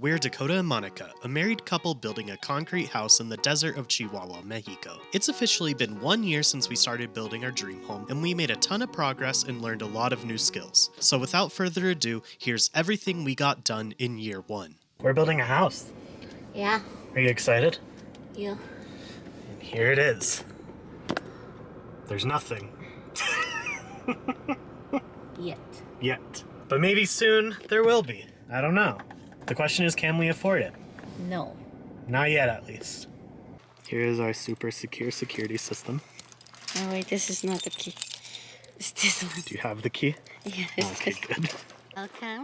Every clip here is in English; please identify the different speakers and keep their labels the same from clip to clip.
Speaker 1: We're Dakota and Monica, a married couple building a concrete house in the desert of Chihuahua, Mexico. It's officially been 1 year since we started building our dream home, and we made a ton of progress and learned a lot of new skills. So without further ado, here's everything we got done in year 1. We're building a house.
Speaker 2: Yeah.
Speaker 1: Are you excited?
Speaker 2: Yeah.
Speaker 1: And here it is. There's nothing. Yet. But maybe soon there will be. I don't know. The question is, can we afford it?
Speaker 2: No.
Speaker 1: Not yet, at least. Here is our super secure security system.
Speaker 2: Oh wait, this is not the key. It's this one.
Speaker 1: Do you have the key?
Speaker 2: Yeah, it's
Speaker 1: Okay,
Speaker 2: this.
Speaker 1: good.
Speaker 2: Welcome.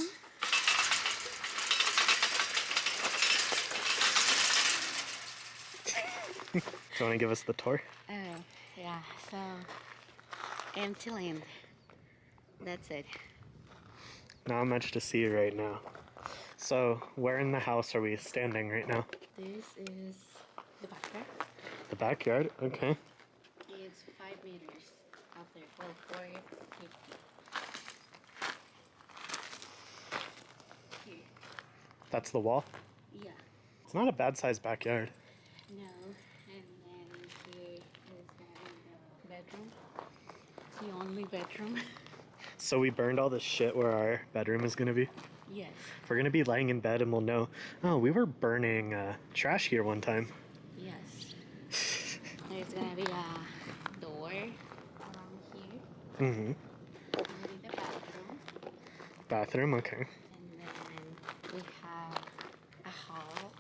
Speaker 1: Do you want to give us the tour?
Speaker 2: Oh, yeah. So, empty land. That's it.
Speaker 1: Not much to see right now. So, where in the house are we standing right now?
Speaker 2: This is the backyard.
Speaker 1: The backyard? Okay.
Speaker 2: It's 5 meters out there. Well, 450. Here.
Speaker 1: That's the wall?
Speaker 2: Yeah.
Speaker 1: It's not a bad sized backyard.
Speaker 2: No. And then here is gonna be the bedroom. It's the only bedroom.
Speaker 1: So we burned all the shit where our bedroom is going to be?
Speaker 2: Yes.
Speaker 1: We're going to be lying in bed and we'll know, oh, we were burning trash here one time.
Speaker 2: Yes. There's gonna be a door around here.
Speaker 1: Mm-hmm.
Speaker 2: Gonna be the bathroom.
Speaker 1: Bathroom, okay.
Speaker 2: And then we have a hall.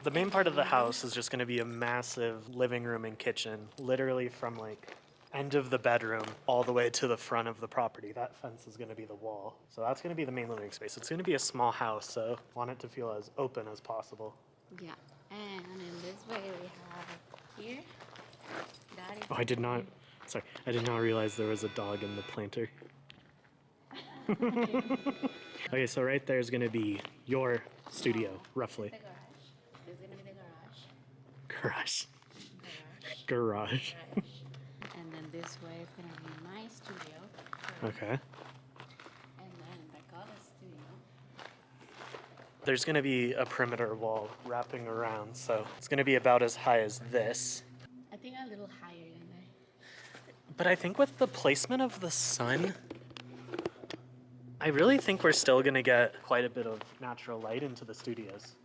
Speaker 1: The main part of the house is just going to be a massive living room and kitchen, literally from like end of the bedroom all the way to the front of the property. That fence is going to be the wall. So that's going to be the main living space. It's going to be a small house, so I want it to feel as open as possible.
Speaker 2: Yeah. And in this way we have here. That is
Speaker 1: Oh, I did not realize there was a dog in the planter. Okay, so right there is going to be your studio, roughly.
Speaker 2: the garage. This is gonna be the garage.
Speaker 1: Garage.
Speaker 2: Garage.
Speaker 1: Garage.
Speaker 2: And then this way is gonna be my studio.
Speaker 1: Okay.
Speaker 2: And then Dakota's studio.
Speaker 1: There's going to be a perimeter wall wrapping around, so it's going to be about as high as this.
Speaker 2: I think a little higher than that.
Speaker 1: But I think with the placement of the sun, I really think we're still going to get quite a bit of natural light into the studios.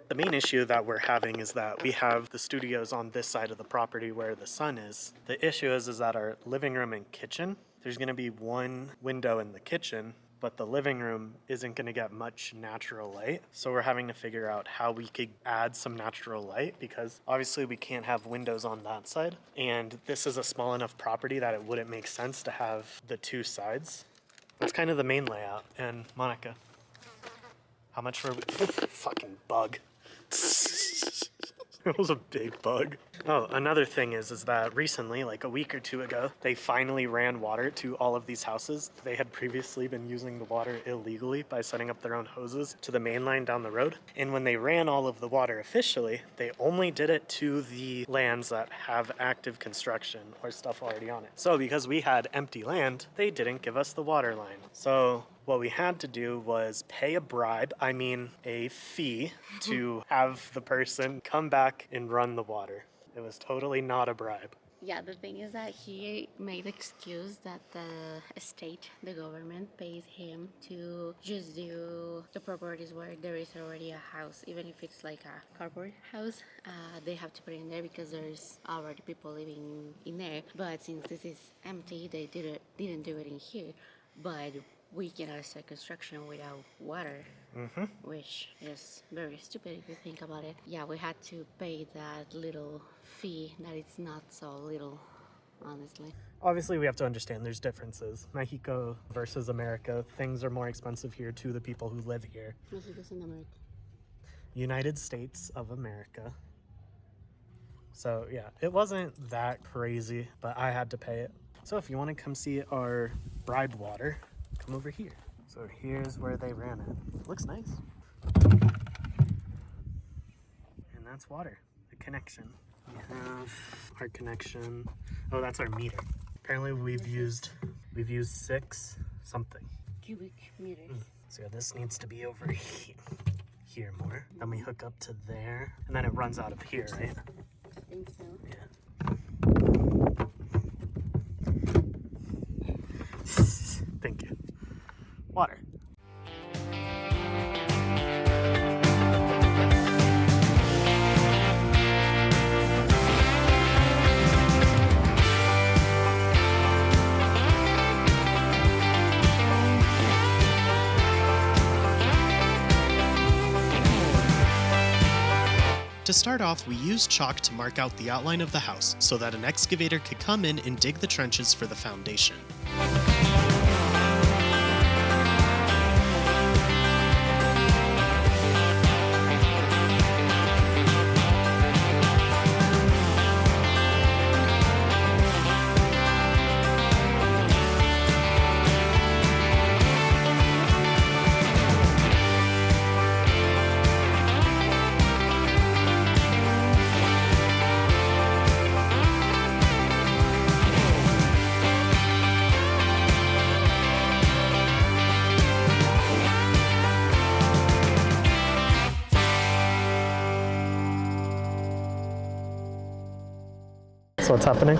Speaker 1: The main issue that we're having is that we have the studios on this side of the property where the sun is. The issue is that our living room and kitchen, there's going to be one window in the kitchen, but the living room isn't going to get much natural light. So we're having to figure out how we could add some natural light, because obviously we can't have windows on that side. And this is a small enough property that it wouldn't make sense to have the two sides. That's kind of the main layout. And Monica, how much were we? Fucking bug. It was a big bug. Oh, another thing is that recently, like a week or two ago, they finally ran water to all of these houses. They had previously been using the water illegally by setting up their own hoses to the main line down the road. And when they ran all of the water officially, they only did it to the lands that have active construction or stuff already on it. So because we had empty land, they didn't give us the water line. So what we had to do was pay a fee to have the person come back and run the water. It was totally not a bribe.
Speaker 2: Yeah, the thing is that he made the excuse that the state, the government, pays him to just do the properties where there is already a house. Even if it's like a cardboard house, they have to put it in there because there's already people living in there. But since this is empty, they didn't do it in here. But we cannot start construction without water, which is very stupid if you think about it. Yeah, we had to pay that little fee that it's not so little, honestly.
Speaker 1: Obviously, we have to understand there's differences. Mexico versus America, things are more expensive here to the people who live here.
Speaker 2: Mexico's in America.
Speaker 1: United States of America. So yeah, it wasn't that crazy, but I had to pay it. So if you want to come see our bribed water, come over here. So here's where they ran it. Looks nice. And that's water, the connection. We have our connection. Oh, that's our meter. Apparently we've used 6 something
Speaker 2: Cubic meters.
Speaker 1: So this needs to be over here. here more. Then we hook up to there, and then it runs out of here, right?
Speaker 2: I think so.
Speaker 1: Yeah. Thank you. Water.
Speaker 3: To start off, we used chalk to mark out the outline of the house so that an excavator could come in and dig the trenches for the foundation.
Speaker 1: So what's happening?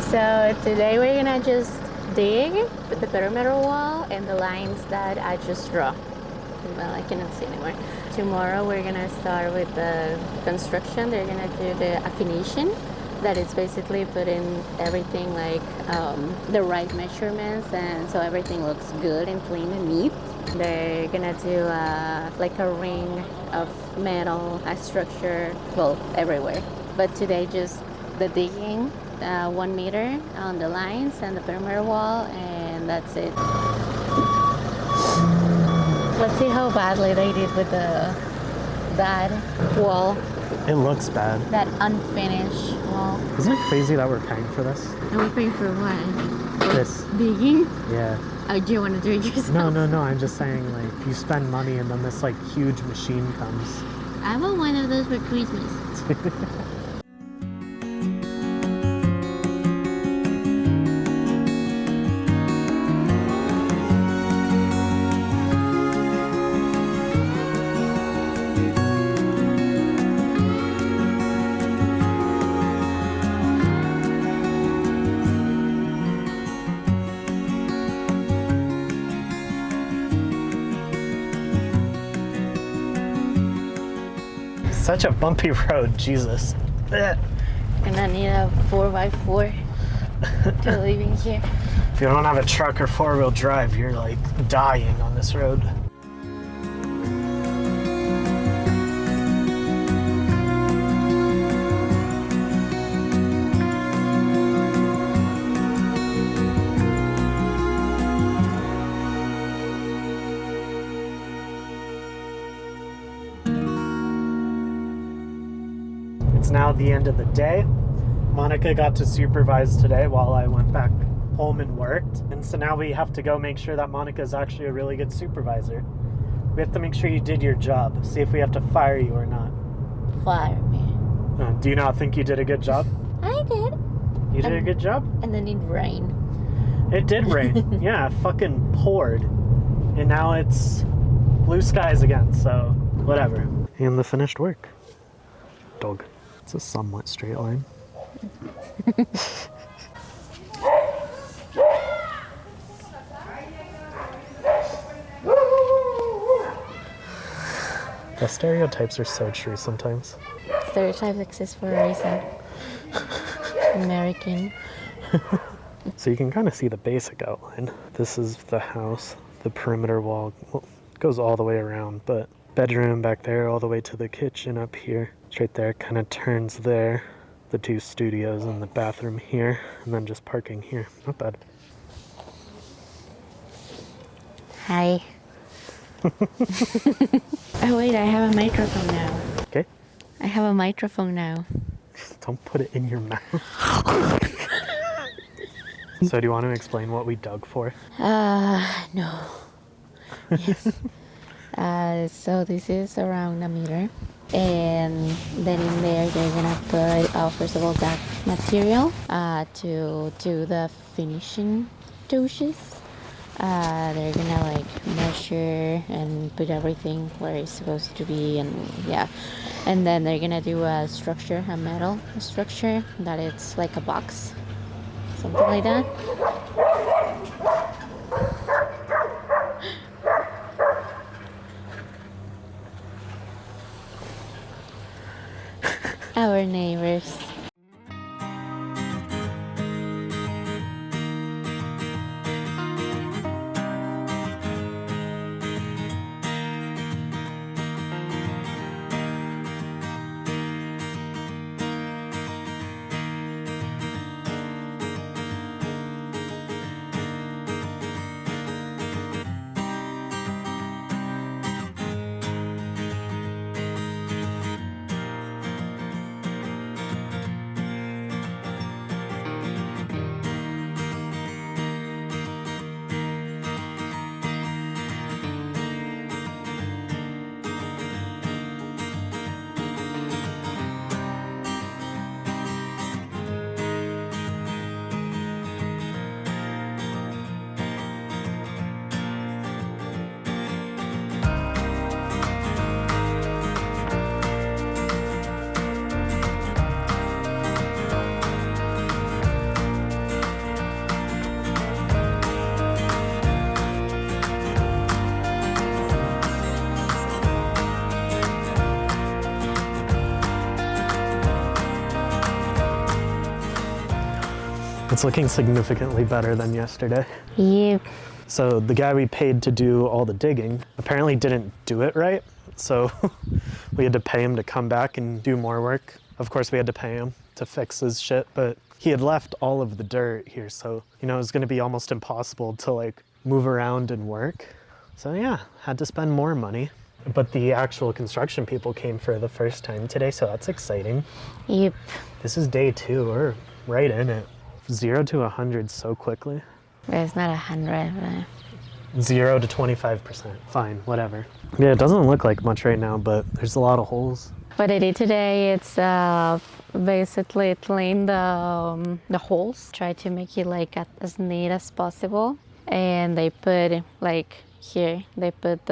Speaker 2: So today we're gonna just dig with the perimeter wall and the lines that I just draw. Well, I cannot see anymore. Tomorrow we're gonna start with the construction. They're gonna do the affination. That is basically putting everything like the right measurements, and so everything looks good and clean and neat. They're gonna do like a ring of metal, a structure, well, everywhere. But today just the digging, 1 meter on the lines and the perimeter wall, and that's it. Let's see how badly they did with that wall,
Speaker 1: It looks bad.
Speaker 2: that unfinished wall.
Speaker 1: Isn't it crazy that we're paying for this?
Speaker 2: Are we paying for what? For
Speaker 1: This.
Speaker 2: digging?
Speaker 1: Yeah.
Speaker 2: Oh, do you want to do it yourself?
Speaker 1: No. I'm just saying, like, you spend money and then this, like, huge machine comes.
Speaker 2: I want one of those for Christmas.
Speaker 1: Such a bumpy road, Jesus. Ugh.
Speaker 2: And I need a 4x4 to live in here.
Speaker 1: If you don't have a truck or four-wheel drive, you're like dying on this road. It's now the end of the day. Monica got to supervise today while I went back home and worked. And so now we have to go make sure that Monica is actually a really good supervisor. We have to make sure you did your job. See if we have to fire you or not.
Speaker 2: Fire me.
Speaker 1: Do you not think you did a good job?
Speaker 2: I did.
Speaker 1: You did a good job?
Speaker 2: And then it rained.
Speaker 1: It did rain. Yeah, it fucking poured. And now it's blue skies again, so whatever. And the finished work. Dog. It's a somewhat straight line. The stereotypes are so true sometimes.
Speaker 2: Stereotypes exist for a reason. American.
Speaker 1: So you can kind of see the basic outline. This is the house. The perimeter wall goes all the way around, but bedroom back there all the way to the kitchen up here. Straight there, kind of turns there. The two studios and the bathroom here, and then just parking here. Not bad.
Speaker 2: Hi. Oh wait, I have a microphone now.
Speaker 1: Okay.
Speaker 2: I have a microphone now.
Speaker 1: Don't put it in your mouth. So do you want to explain what we dug for?
Speaker 2: No. Yes. So this is around a meter. And then in there they're gonna put first of all that material to do the finishing touches, They're gonna like measure and put everything where it's supposed to be, and yeah, and then they're gonna do a structure, a metal structure that it's like a box, something like that. Our neighbors.
Speaker 1: It's looking significantly better than yesterday.
Speaker 2: Yep.
Speaker 1: So the guy we paid to do all the digging apparently didn't do it right. So we had to pay him to come back and do more work. Of course, we had to pay him to fix his shit, but he had left all of the dirt here. So, you know, it was going to be almost impossible to like move around and work. So yeah, had to spend more money. But the actual construction people came for the first time today, so that's exciting.
Speaker 2: Yep.
Speaker 1: This is day 2. We're right in it. 0 to 100 so quickly.
Speaker 2: But it's not 100, but
Speaker 1: 0 to 25%. Fine, whatever. Yeah, it doesn't look like much right now, but there's a lot of holes.
Speaker 2: what I did today, it's basically clean the holes, try to make it like as neat as possible. And they put like here, they put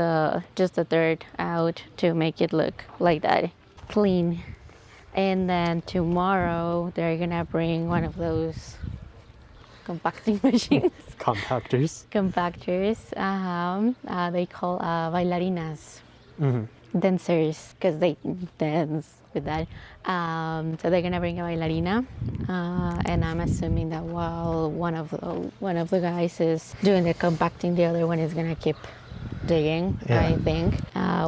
Speaker 2: just the dirt out to make it look like that, clean. And then tomorrow they're gonna bring one of those compacting machines.
Speaker 1: Compactors.
Speaker 2: Compactors. They call bailarinas.
Speaker 1: Mm-hmm.
Speaker 2: Dancers, because they dance with that. So they're gonna bring a bailarina, and I'm assuming that while one of the guys is doing the compacting, the other one is gonna keep digging.
Speaker 1: Yeah.
Speaker 2: I think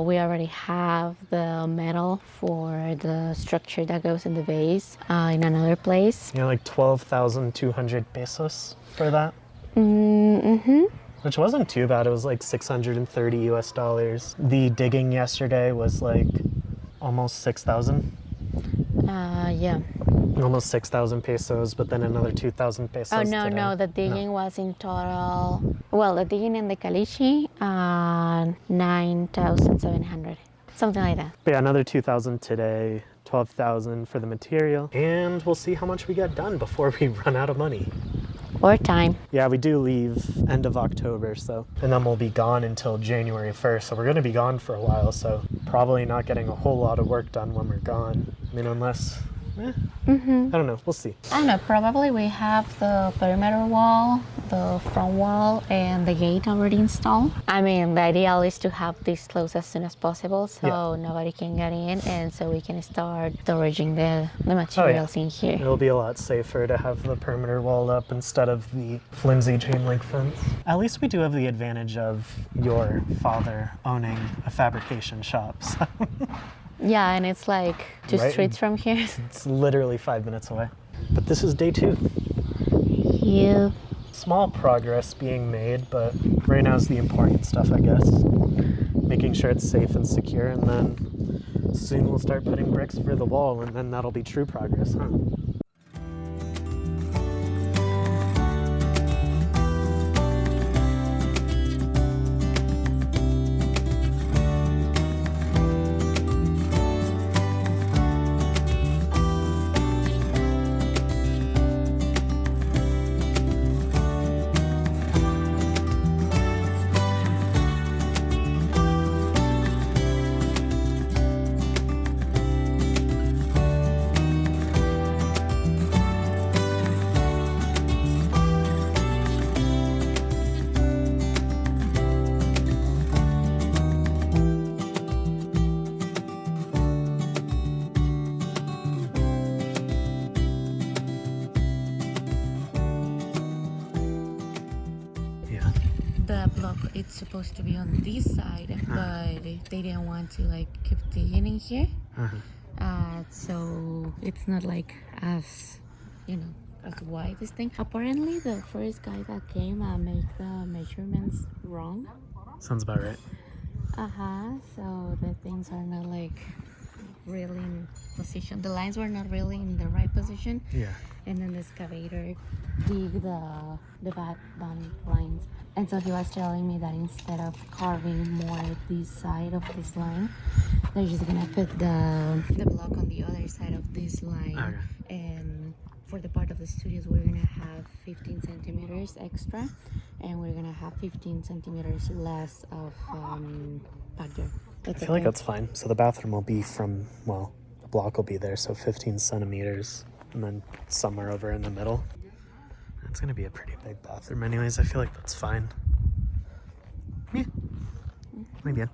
Speaker 2: we already have the metal for the structure that goes in the base in another place.
Speaker 1: You know, like 12,200 pesos for that.
Speaker 2: Mm-hmm.
Speaker 1: Which wasn't too bad. It was like $630 US. The digging yesterday was like almost 6,000.
Speaker 2: Yeah.
Speaker 1: Almost 6,000 pesos, but then another 2,000 pesos.
Speaker 2: Oh no,
Speaker 1: today.
Speaker 2: no, the digging was in total. Well, the digging in the caliche, 9,700, something like that.
Speaker 1: But yeah, another 2,000 today, 12,000 for the material, and we'll see how much we get done before we run out of money.
Speaker 2: Or time.
Speaker 1: Yeah, we do leave end of October, so, and then we'll be gone until January 1st, so we're going to be gone for a while, so probably not getting a whole lot of work done when we're gone. I mean, unless, I don't know, we'll see.
Speaker 2: I don't know, probably we have the perimeter wall, the front wall, and the gate already installed. I mean, the ideal is to have this closed as soon as possible so nobody can get in, and so we can start storaging the materials in here.
Speaker 1: It'll be a lot safer to have the perimeter wall up instead of the flimsy chain link fence. At least we do have the advantage of your father owning a fabrication shop, so.
Speaker 2: Yeah, and it's like two
Speaker 1: Right.
Speaker 2: streets from here.
Speaker 1: It's literally 5 minutes away. But this is day 2.
Speaker 2: Yeah.
Speaker 1: Small progress being made, but right now is the important stuff, I guess. Making sure it's safe and secure, and then soon we'll start putting bricks for the wall, and then that'll be true progress, huh?
Speaker 2: it's supposed to be on this side, but they didn't want to like keep digging in here. So it's not like as, as wide this thing. Apparently the first guy that came made the measurements wrong.
Speaker 1: Sounds about right.
Speaker 2: So the things are not like really in position. The lines were not really in the right position.
Speaker 1: Yeah.
Speaker 2: And then the excavator dig the bad band lines. And so he was telling me that instead of carving more this side of this line, they're just gonna put the block on the other side of this line.
Speaker 1: Okay.
Speaker 2: And for the part of the studios, we're gonna have 15 centimeters extra, and we're gonna have 15 centimeters less of backyard.
Speaker 1: I feel like that's fine. So the bathroom will be from, well, the block will be there, so 15 centimeters, and then somewhere over in the middle. It's gonna be a pretty big bathroom anyways. I feel like that's fine. Yeah. Muy bien.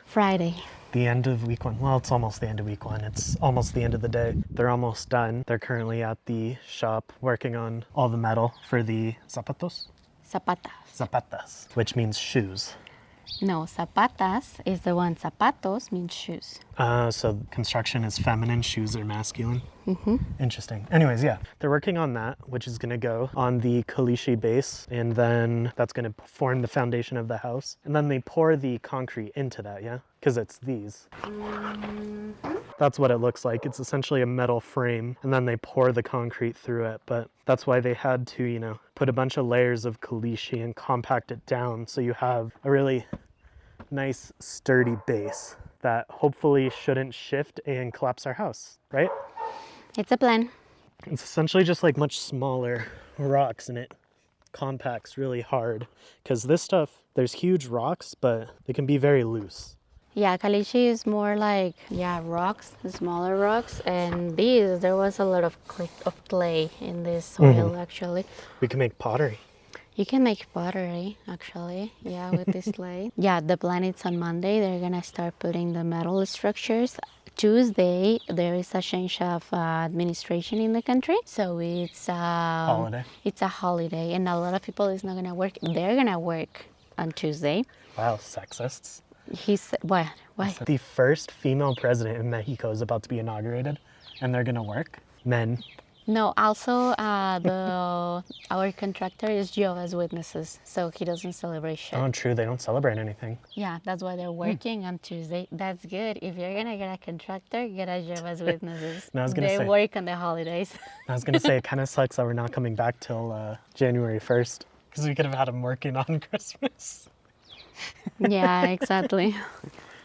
Speaker 1: Friday. The end of week 1. Well, it's almost the end of week 1. It's almost the end of the day. They're almost done. They're currently at the shop working on all the metal for the zapatos? Zapatas, which means shoes.
Speaker 2: No, zapatas is the one. Zapatos means shoes.
Speaker 1: So construction is feminine, shoes are masculine. Interesting. Anyways, yeah, they're working on that, which is going to go on the caliche base, and then that's going to form the foundation of the house. And then they pour the concrete into that, yeah? Because it's these. That's what it looks like. It's essentially a metal frame, and then they pour the concrete through it. But that's why they had to, put a bunch of layers of caliche and compact it down so you have a really nice, sturdy base that hopefully shouldn't shift and collapse our house, right?
Speaker 2: It's a plan.
Speaker 1: It's essentially just like much smaller rocks, and it compacts really hard because this stuff, there's huge rocks, but they can be very loose.
Speaker 2: Yeah, caliche is more like, rocks, smaller rocks, and these, there was a lot of clay in this soil, actually.
Speaker 1: We can make pottery.
Speaker 2: You can make pottery, actually, with this clay. The plan is on Monday. They're gonna start putting the metal structures. Tuesday, there is a change of administration in the country, so it's
Speaker 1: Holiday.
Speaker 2: It's a holiday, and a lot of people is not gonna work. They're gonna work on Tuesday.
Speaker 1: Wow, sexists.
Speaker 2: Why?
Speaker 1: The first female president in Mexico is about to be inaugurated, and they're gonna work. Men.
Speaker 2: No, also our contractor is Jehovah's Witnesses, so he doesn't celebrate shit.
Speaker 1: Oh, true. They don't celebrate anything.
Speaker 2: Yeah, that's why they're working on Tuesday. That's good. If you're gonna get a contractor, get a Jehovah's Witnesses.
Speaker 1: No, I was gonna
Speaker 2: they
Speaker 1: say,
Speaker 2: work on the holidays.
Speaker 1: I was gonna say it kind of sucks that we're not coming back till January 1st, because we could have had them working on Christmas.
Speaker 2: Yeah, exactly.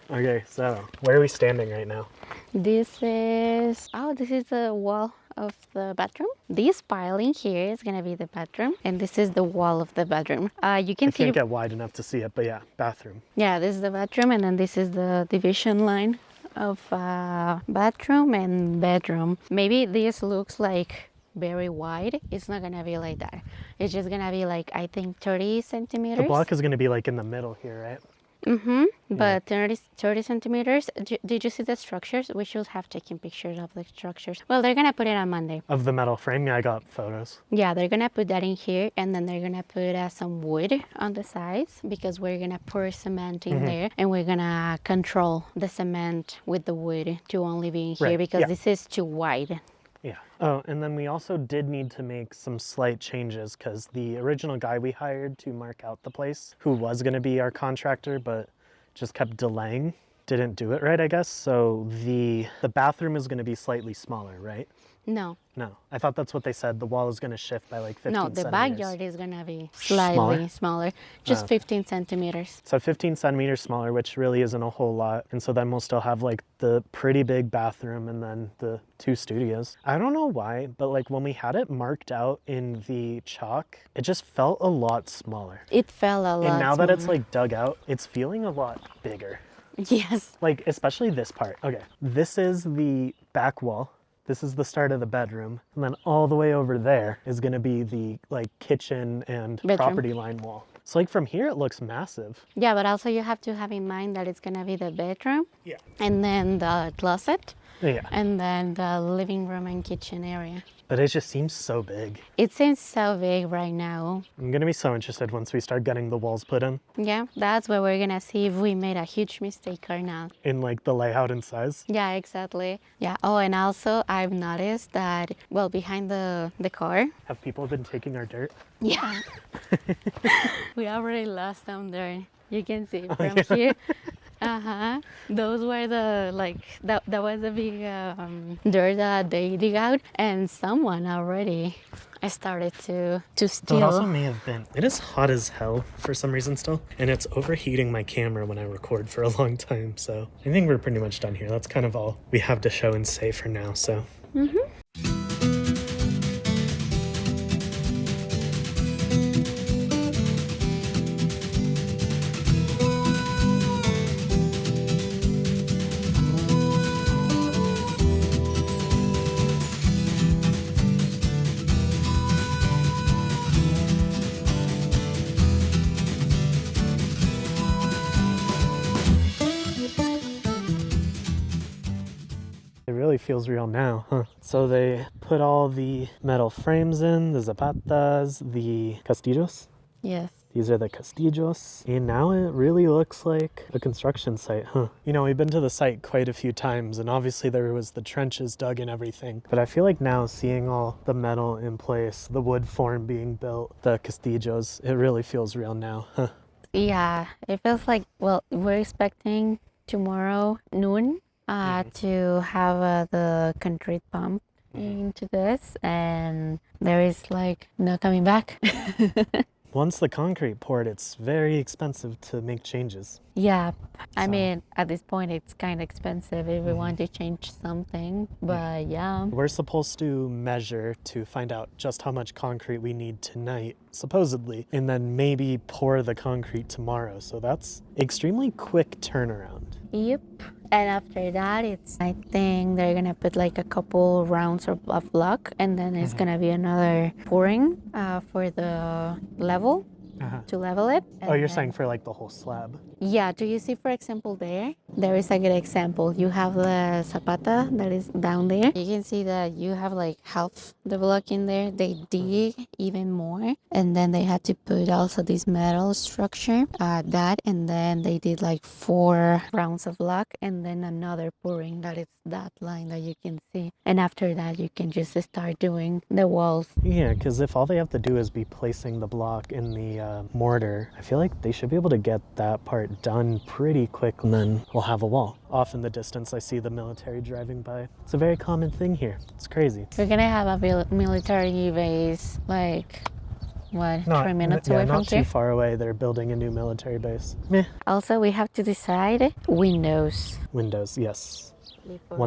Speaker 1: Okay, so where are we standing right now?
Speaker 2: This is the wall of the bathroom. This piling here is gonna be the bathroom, and this is the wall of the bathroom. You can see.
Speaker 1: I can't get wide enough to see it, but yeah, bathroom.
Speaker 2: Yeah, this is the bathroom, and then this is the division line of bathroom and bedroom. Maybe this looks like very wide. It's not gonna be like that. It's just gonna be like, I think 30 centimeters.
Speaker 1: The block is gonna be like in the middle here, right?
Speaker 2: But 30 centimeters. Did you see the structures? We should have taken pictures of the structures. Well, they're gonna put it on Monday.
Speaker 1: Of the metal frame? Yeah, I got photos.
Speaker 2: Yeah, they're gonna put that in here, and then they're gonna put some wood on the sides, because we're gonna pour cement in there, and we're gonna control the cement with the wood to only be in here, because this is too wide.
Speaker 1: Yeah. Oh, and then we also did need to make some slight changes, because the original guy we hired to mark out the place, who was going to be our contractor but just kept delaying, didn't do it right, I guess. So the bathroom is going to be slightly smaller, right?
Speaker 2: No.
Speaker 1: I thought that's what they said. The wall is going to shift by like 15 centimeters.
Speaker 2: No, the backyard is going to be slightly smaller. Just 15 centimeters.
Speaker 1: So 15 centimeters smaller, which really isn't a whole lot. And so then we'll still have like the pretty big bathroom and then the 2 studios. I don't know why, but like when we had it marked out in the chalk, it just felt a lot smaller.
Speaker 2: It felt a lot
Speaker 1: And now
Speaker 2: smaller.
Speaker 1: that it's like dug out, it's feeling a lot bigger.
Speaker 2: Yes.
Speaker 1: Like, especially this part. Okay, this is the back wall. This is the start of the bedroom. And then all the way over there is gonna be the like kitchen and
Speaker 2: Bedroom.
Speaker 1: property line wall. So like from here, it looks massive.
Speaker 2: Yeah, but also you have to have in mind that it's gonna be the bedroom.
Speaker 1: Yeah.
Speaker 2: And then the closet.
Speaker 1: Yeah.
Speaker 2: And then the living room and kitchen area.
Speaker 1: But it just seems so big.
Speaker 2: It seems so big right now.
Speaker 1: I'm gonna be so interested once we start getting the walls put in
Speaker 2: Yeah, that's where we're gonna see if we made a huge mistake or not.
Speaker 1: in like the layout and size.
Speaker 2: Yeah, exactly. Yeah. Oh, and also I've noticed that, well, behind the car.
Speaker 1: Have people been taking our dirt?
Speaker 2: Yeah. We already lost them there. You can see from here. Uh-huh. Those were the, like, that was a big dirt that they dig out, and someone already started to
Speaker 1: So it
Speaker 2: steal.
Speaker 1: also may have been. It is hot as hell for some reason still, and it's overheating my camera when I record for a long time. So I think we're pretty much done here. That's kind of all we have to show and say for now. So. It really feels real now, huh? So they put all the metal frames in, the zapatas, the castillos.
Speaker 2: Yes.
Speaker 1: These are the castillos. And now it really looks like a construction site, huh? You know, we've been to the site quite a few times, and obviously there was the trenches dug and everything. But I feel like now seeing all the metal in place, the wood form being built, the castillos, it really feels real now, huh?
Speaker 2: Yeah, it feels like, well, we're expecting tomorrow noon to have the concrete pump into this, and there is like no coming back.
Speaker 1: Once the concrete poured, it's very expensive to make changes.
Speaker 2: Yeah, I
Speaker 1: So-
Speaker 2: mean, at this point, it's kind of expensive if we want to change something, but yeah.
Speaker 1: We're supposed to measure to find out just how much concrete we need tonight, supposedly, and then maybe pour the concrete tomorrow. So that's extremely quick turnaround.
Speaker 2: Yep. And after that, I think they're gonna put like a couple rounds of block, and then it's gonna be another pouring for the level, to level it.
Speaker 1: Oh, you're
Speaker 2: And
Speaker 1: saying for like the whole slab?
Speaker 2: Yeah, do you see, for example, there is a good example. You have the zapata that is down there. You can see that you have like half the block in there. They dig even more, and then they had to put also this metal structure, and then they did like 4 rounds of block, and then another pouring that is that line that you can see. And after that, you can just start doing the walls.
Speaker 1: Yeah, because if all they have to do is be placing the block in the mortar, I feel like they should be able to get that part done pretty quick, and then we'll have a wall. Off in the distance, I see the military driving by. It's a very common thing here. It's crazy.
Speaker 2: We're gonna have a military base like, what, 3 minutes away from
Speaker 1: not too
Speaker 2: here?
Speaker 1: far away. They're building a new military base. Meh.
Speaker 2: Also, we have to decide windows.
Speaker 1: Windows, yes.
Speaker 2: before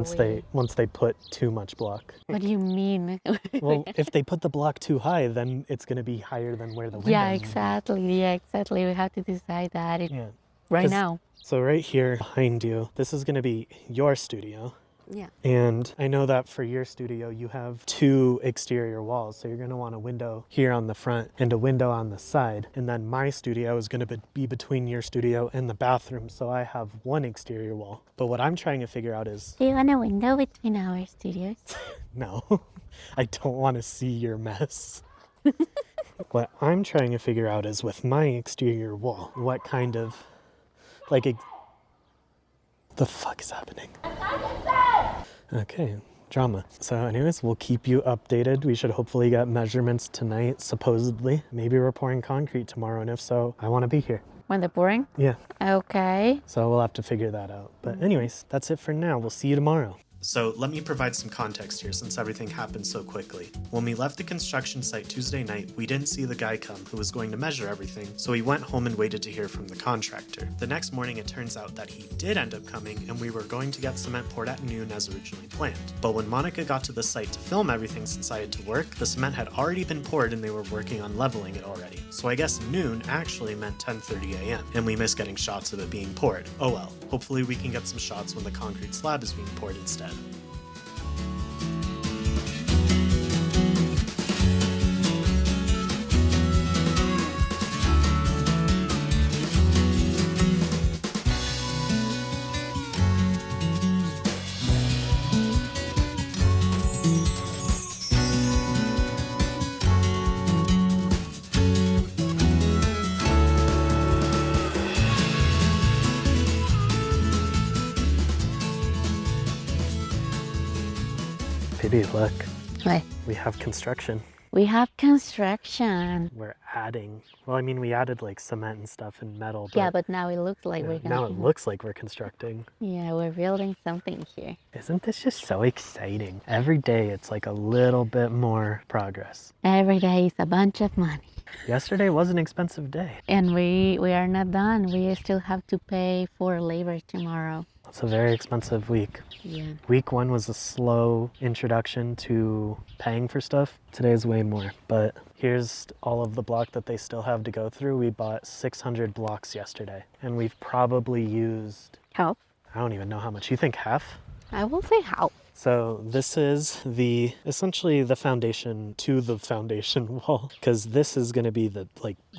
Speaker 1: Once they put too much block.
Speaker 2: What do you mean?
Speaker 1: Well, if they put the block too high, then it's going to be higher than where the windows
Speaker 2: Yeah,
Speaker 1: are.
Speaker 2: exactly. Yeah, exactly. We have to decide that
Speaker 1: Yeah.
Speaker 2: right
Speaker 1: 'Cause-
Speaker 2: now.
Speaker 1: So right here behind you, this is going to be your studio.
Speaker 2: Yeah.
Speaker 1: And I know that for your studio, you have 2 exterior walls. So you're going to want a window here on the front and a window on the side. And then my studio is going to be between your studio and the bathroom. So I have 1 exterior wall. But what I'm trying to figure out is,
Speaker 2: Do you want a window between our studios?
Speaker 1: no, I don't want to see your mess. What I'm trying to figure out is with my exterior wall, what kind of, like, the fuck is happening? Okay, drama. So anyways, we'll keep you updated. We should hopefully get measurements tonight, supposedly. Maybe we're pouring concrete tomorrow, and if so, I want to be here.
Speaker 2: When they're pouring?
Speaker 1: Yeah,
Speaker 2: Okay.
Speaker 1: so we'll have to figure that out. But anyways, that's it for now. We'll see you tomorrow.
Speaker 3: So let me provide some context here since everything happened so quickly. When we left the construction site Tuesday night, we didn't see the guy come who was going to measure everything, so we went home and waited to hear from the contractor. The next morning it turns out that he did end up coming and we were going to get cement poured at noon as originally planned. But when Monica got to the site to film everything since I had to work, the cement had already been poured and they were working on leveling it already. So I guess noon actually meant 10:30 a.m. and we missed getting shots of it being poured. Oh well, hopefully we can get some shots when the concrete slab is being poured instead.
Speaker 1: Baby, look,
Speaker 2: What?
Speaker 1: we have construction.
Speaker 2: We have construction.
Speaker 1: We're adding. Well, I mean, we added like cement and stuff and metal. But,
Speaker 2: Yeah, but now it looks like we're
Speaker 1: now
Speaker 2: gonna.
Speaker 1: it looks like we're constructing.
Speaker 2: Yeah, we're building something here.
Speaker 1: Isn't this just so exciting? Every day it's like a little bit more progress.
Speaker 2: Every day is a bunch of money.
Speaker 1: Yesterday was an expensive day.
Speaker 2: And we are not done. We still have to pay for labor tomorrow.
Speaker 1: It's a very expensive week.
Speaker 2: Yeah.
Speaker 1: Week 1 was a slow introduction to paying for stuff. Today's way more. But here's all of the block that they still have to go through. We bought 600 blocks yesterday, and we've probably used,
Speaker 2: Half?
Speaker 1: I don't even know how much. You think half?
Speaker 2: I will say half.
Speaker 1: So this is essentially the foundation to the foundation wall, because this is going to be the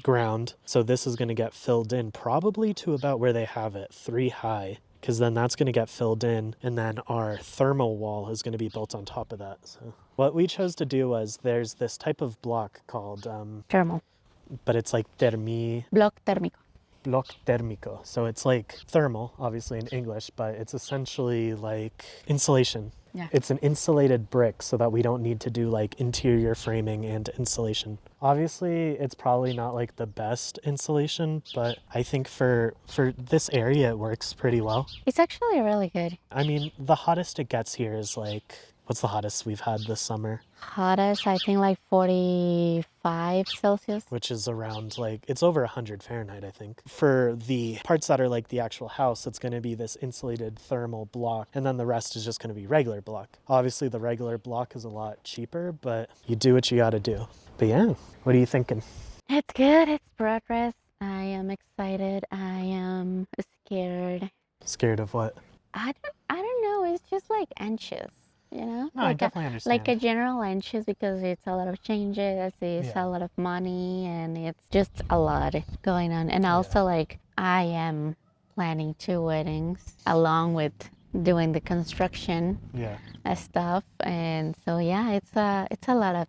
Speaker 1: ground. So this is going to get filled in probably to about where they have it, 3 high, because then that's going to get filled in, and then our thermal wall is going to be built on top of that. So what we chose to do was there's this type of block called,
Speaker 2: Thermal.
Speaker 1: but it's like
Speaker 2: Block térmico.
Speaker 1: block térmico. So it's like thermal, obviously in English, but it's essentially like insulation.
Speaker 2: Yeah.
Speaker 1: It's an insulated brick so that we don't need to do like interior framing and insulation. Obviously, it's probably not like the best insulation, but I think for this area, it works pretty well.
Speaker 2: It's actually really good.
Speaker 1: I mean, the hottest it gets here is like, what's the hottest we've had this summer?
Speaker 2: Hottest, I think like 45 Celsius.
Speaker 1: Which is around like, it's over 100 Fahrenheit, I think. For the parts that are like the actual house, it's going to be this insulated thermal block, and then the rest is just going to be regular block. Obviously, the regular block is a lot cheaper, but you do what you got to do. But yeah, what are you thinking?
Speaker 2: It's good. It's progress. I am excited. I am scared.
Speaker 1: Scared of what?
Speaker 2: I don't know. It's just like anxious, you know?
Speaker 1: No, I definitely understand.
Speaker 2: Like a general anxious because it's a lot of changes, it's
Speaker 1: Yeah.
Speaker 2: a lot of money, and it's just a lot going on. And also, like, I am planning 2 weddings along with doing the construction
Speaker 1: Yeah.
Speaker 2: stuff, and so yeah, it's a lot of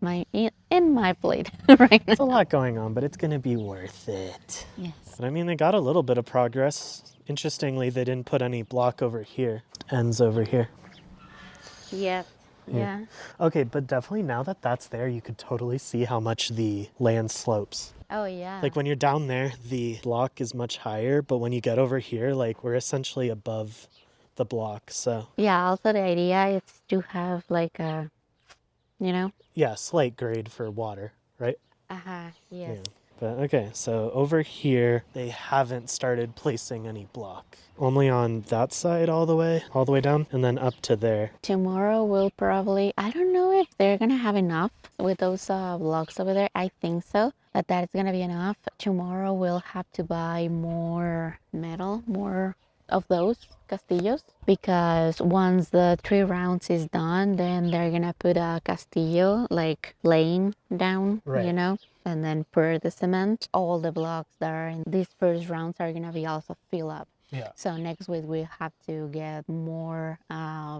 Speaker 2: in my plate right now.
Speaker 1: It's a lot going on, but it's going to be worth it.
Speaker 2: Yes.
Speaker 1: But I mean, they got a little bit of progress. Interestingly, they didn't put any block over here. Ends over here.
Speaker 2: Yep. Yeah.
Speaker 1: Okay, but definitely now that that's there, you could totally see how much the land slopes.
Speaker 2: Oh yeah.
Speaker 1: Like when you're down there, the block is much higher, but when you get over here, like we're essentially above the block. So
Speaker 2: Yeah. Also, the idea is to have like a, you know.
Speaker 1: yeah, slight grade for water, right?
Speaker 2: Yes.
Speaker 1: Yeah. But okay, so over here, they haven't started placing any block. Only on that side all the way down, and then up to there.
Speaker 2: Tomorrow we'll probably, I don't know if they're gonna have enough with those blocks over there. I think so, that is gonna be enough. Tomorrow we'll have to buy more metal, more of those castillos, because once the 3 rounds is done, then they're gonna put a castillo like laying down,
Speaker 1: Right.
Speaker 2: you know, and then pour the cement. All the blocks that are in these first rounds are gonna be also fill up.
Speaker 1: Yeah.
Speaker 2: So next week we have to get more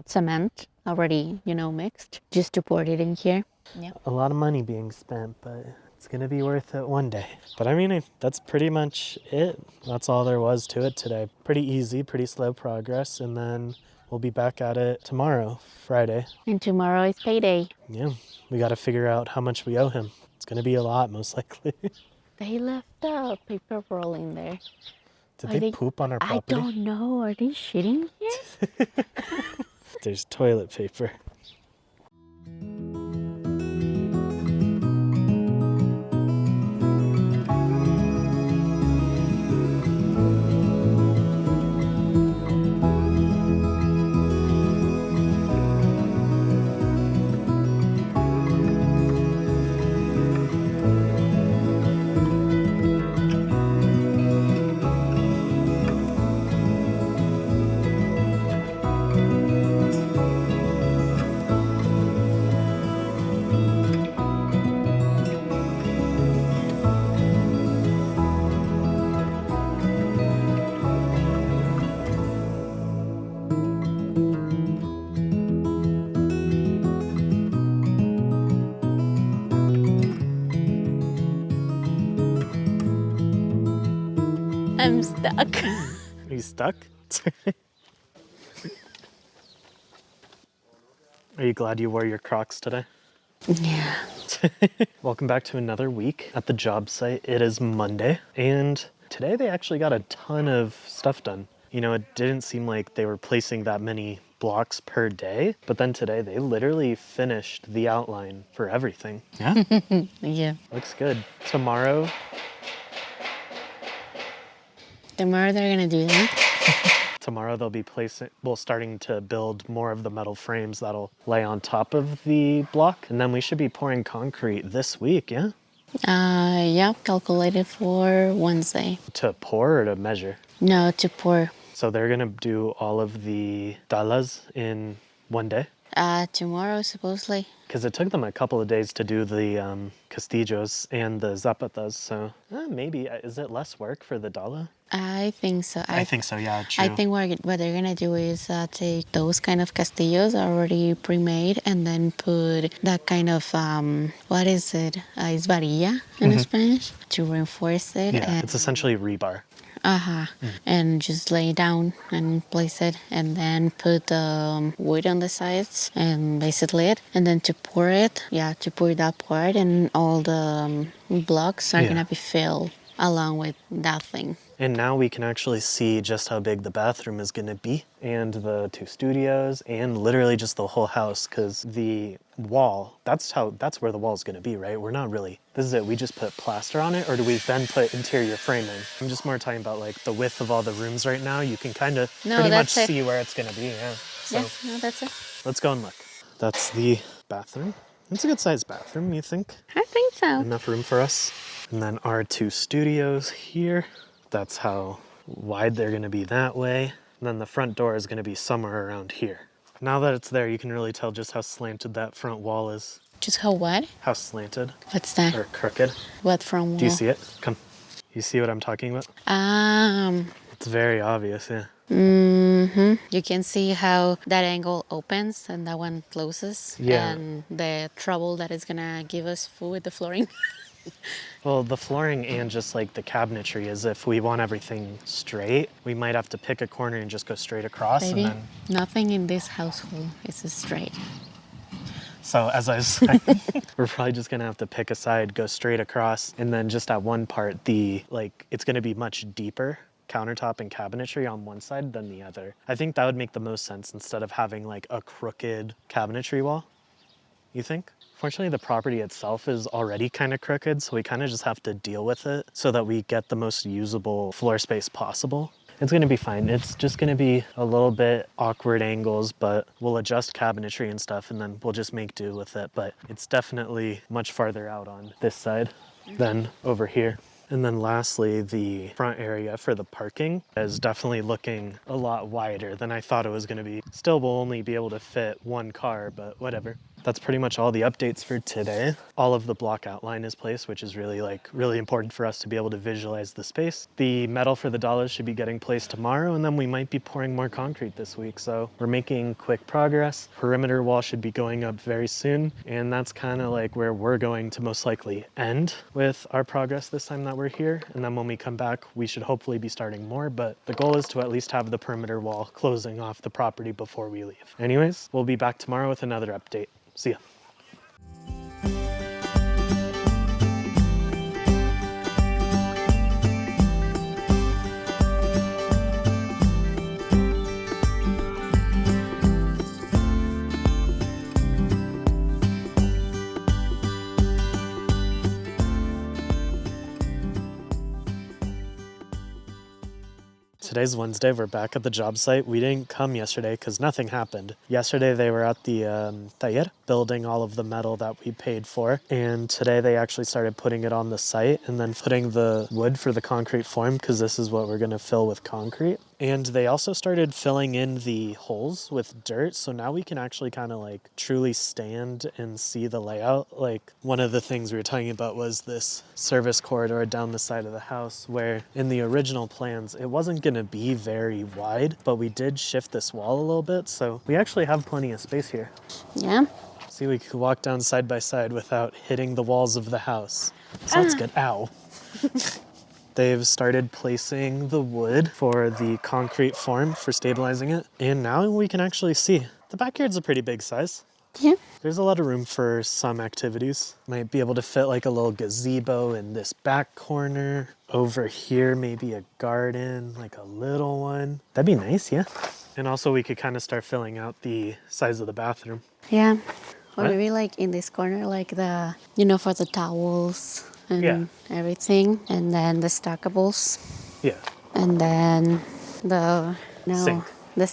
Speaker 2: cement already, you know, mixed, just to pour it in here. Yeah.
Speaker 1: A lot of money being spent, but it's going to be worth it one day. But I mean, that's pretty much it. That's all there was to it today. Pretty easy, pretty slow progress, and then we'll be back at it tomorrow, Friday.
Speaker 2: And tomorrow is payday.
Speaker 1: Yeah, we got to figure out how much we owe him. It's going to be a lot, most likely.
Speaker 2: They left the paper roll in there.
Speaker 1: Did they poop on our property?
Speaker 2: I don't know. Are they shitting here?
Speaker 1: There's toilet paper.
Speaker 2: I'm stuck.
Speaker 1: Are you stuck? Are you glad you wore your Crocs today?
Speaker 2: Yeah.
Speaker 1: Welcome back to another week at the job site. It is Monday, and today they actually got a ton of stuff done. You know, it didn't seem like they were placing that many blocks per day, but then today they literally finished the outline for everything. Yeah?
Speaker 2: Yeah.
Speaker 1: Looks good. Tomorrow,
Speaker 2: Tomorrow they're gonna do that.
Speaker 1: they'll be starting to build more of the metal frames that'll lay on top of the block, and then we should be pouring concrete this week, yeah?
Speaker 2: Yeah, calculated for Wednesday.
Speaker 1: To pour or to measure?
Speaker 2: No, to pour.
Speaker 1: So they're gonna do all of the Dalas in one day?
Speaker 2: Tomorrow supposedly.
Speaker 1: Because it took them a couple of days to do the Castillos and the Zapatas, so maybe. Is it less work for the Dala?
Speaker 2: I think so.
Speaker 1: I think so, yeah, true.
Speaker 2: I think what they're gonna do is take those kind of castillos already pre-made and then put that kind of what is it? It's varilla in Spanish to reinforce it.
Speaker 1: Yeah,
Speaker 2: and,
Speaker 1: it's essentially rebar.
Speaker 2: and just lay it down and place it, and then put the wood on the sides and basically it, and then to pour it. Yeah, to pour that part, and all the blocks are
Speaker 1: Yeah.
Speaker 2: gonna be filled along with that thing.
Speaker 1: And now we can actually see just how big the bathroom is going to be, and the 2 studios, and literally just the whole house, because the wall, that's where the wall is going to be, right? We're not really, this is it, we just put plaster on it, or do we then put interior framing? I'm just more talking about like the width of all the rooms right now. You can kind of pretty much
Speaker 2: that's it.
Speaker 1: see where it's going to be, yeah. So
Speaker 2: Yeah, no, that's it.
Speaker 1: let's go and look. That's the bathroom. It's a good sized bathroom, you think?
Speaker 2: I think so.
Speaker 1: Enough room for us. And then our 2 studios here. That's how wide they're gonna be that way. And then the front door is gonna be somewhere around here. Now that it's there, you can really tell just how slanted that front wall is.
Speaker 2: Just how what?
Speaker 1: How slanted
Speaker 2: What's that?
Speaker 1: or crooked.
Speaker 2: What from wall?
Speaker 1: Do you see it? Come. You see what I'm talking about? It's very obvious, yeah.
Speaker 2: You can see how that angle opens and that one closes.
Speaker 1: Yeah.
Speaker 2: And the trouble that it's gonna give us with the flooring.
Speaker 1: Well, the flooring and just like the cabinetry is, if we want everything straight, we might have to pick a corner and just go straight across.
Speaker 2: Baby,
Speaker 1: And then,
Speaker 2: nothing in this household is straight.
Speaker 1: so as I was saying, we're probably just gonna have to pick a side, go straight across, and then just at one part, it's gonna be much deeper countertop and cabinetry on one side than the other. I think that would make the most sense instead of having like a crooked cabinetry wall. You think? Fortunately, the property itself is already kind of crooked, so we kind of just have to deal with it so that we get the most usable floor space possible. It's gonna be fine. It's just gonna be a little bit awkward angles, but we'll adjust cabinetry and stuff, and then we'll just make do with it. But it's definitely much farther out on this side than over here. And then lastly, the front area for the parking is definitely looking a lot wider than I thought it was gonna be. Still, we'll only be able to fit 1 car, but whatever. That's pretty much all the updates for today. All of the block outline is placed, which is really important for us to be able to visualize the space. The metal for the dollars should be getting placed tomorrow, and then we might be pouring more concrete this week. So we're making quick progress. Perimeter wall should be going up very soon, and that's kind of like where we're going to most likely end with our progress this time that we're here. And then when we come back, we should hopefully be starting more, but the goal is to at least have the perimeter wall closing off the property before we leave. Anyways, we'll be back tomorrow with another update. See ya.
Speaker 3: today's Wednesday. We're back at the job site. We didn't come yesterday because nothing happened. Yesterday they were at the taller building all of the metal that we paid for. And today they actually started putting it on the site and then putting the wood for the concrete form because this is what we're going to fill with concrete. And they also started filling in the holes with dirt. So now we can actually kind of like truly stand and see the layout. Like one of the things we were talking about was this service corridor down the side of the house where in the original plans, it wasn't going to be very wide, but we did shift this wall a little bit. So we actually have plenty of space here.
Speaker 2: Yeah.
Speaker 3: See, we could walk down side by side without hitting the walls of the house. So that's good. Ow. They've started placing the wood for the concrete form for stabilizing it. And now we can actually see. The backyard's a pretty big size.
Speaker 2: Yeah.
Speaker 3: There's a lot of room for some activities. Might be able to fit like a little gazebo in this back corner. Over here, maybe a garden, like a little one. That'd be nice, yeah. And also we could kind of start filling out the size of the bathroom.
Speaker 2: Yeah. Or
Speaker 3: What?
Speaker 2: maybe like in this corner, like the, for the towels and everything. And then the stackables.
Speaker 3: Yeah.
Speaker 2: And then
Speaker 3: Sink.
Speaker 2: The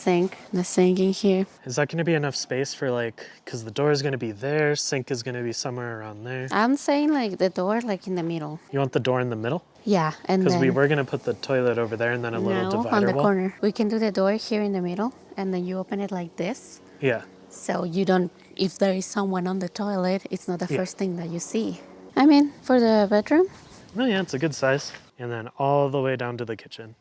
Speaker 2: sink in here.
Speaker 3: Is that going to be enough space for like, because the door is going to be there, sink is going to be somewhere around there.
Speaker 2: I'm saying like the door like in the middle.
Speaker 3: You want the door in the middle?
Speaker 2: Yeah, and
Speaker 3: Because
Speaker 2: then
Speaker 3: we were going to put the toilet over there and then a little divider
Speaker 2: on the
Speaker 3: wall.
Speaker 2: corner. We can do the door here in the middle, and then you open it like this.
Speaker 3: Yeah.
Speaker 2: So you don't, if there is someone on the toilet, it's not the
Speaker 3: Yeah.
Speaker 2: first thing that you see. I mean, for the bedroom.
Speaker 3: Oh yeah, it's a good size. And then all the way down to the kitchen.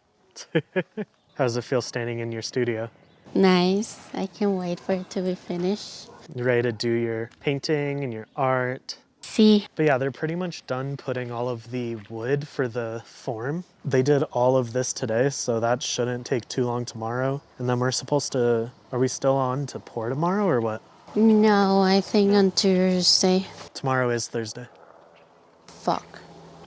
Speaker 3: How does it feel standing in your studio?
Speaker 2: Nice. I can't wait for it to be finished.
Speaker 3: You ready to do your painting and your art?
Speaker 2: See.
Speaker 3: But yeah, they're pretty much done putting all of the wood for the form. They did all of this today, so that shouldn't take too long tomorrow. And then we're supposed to, are we still on to pour tomorrow or what?
Speaker 2: No, I think on Tuesday.
Speaker 3: Tomorrow is Thursday.
Speaker 2: Fuck.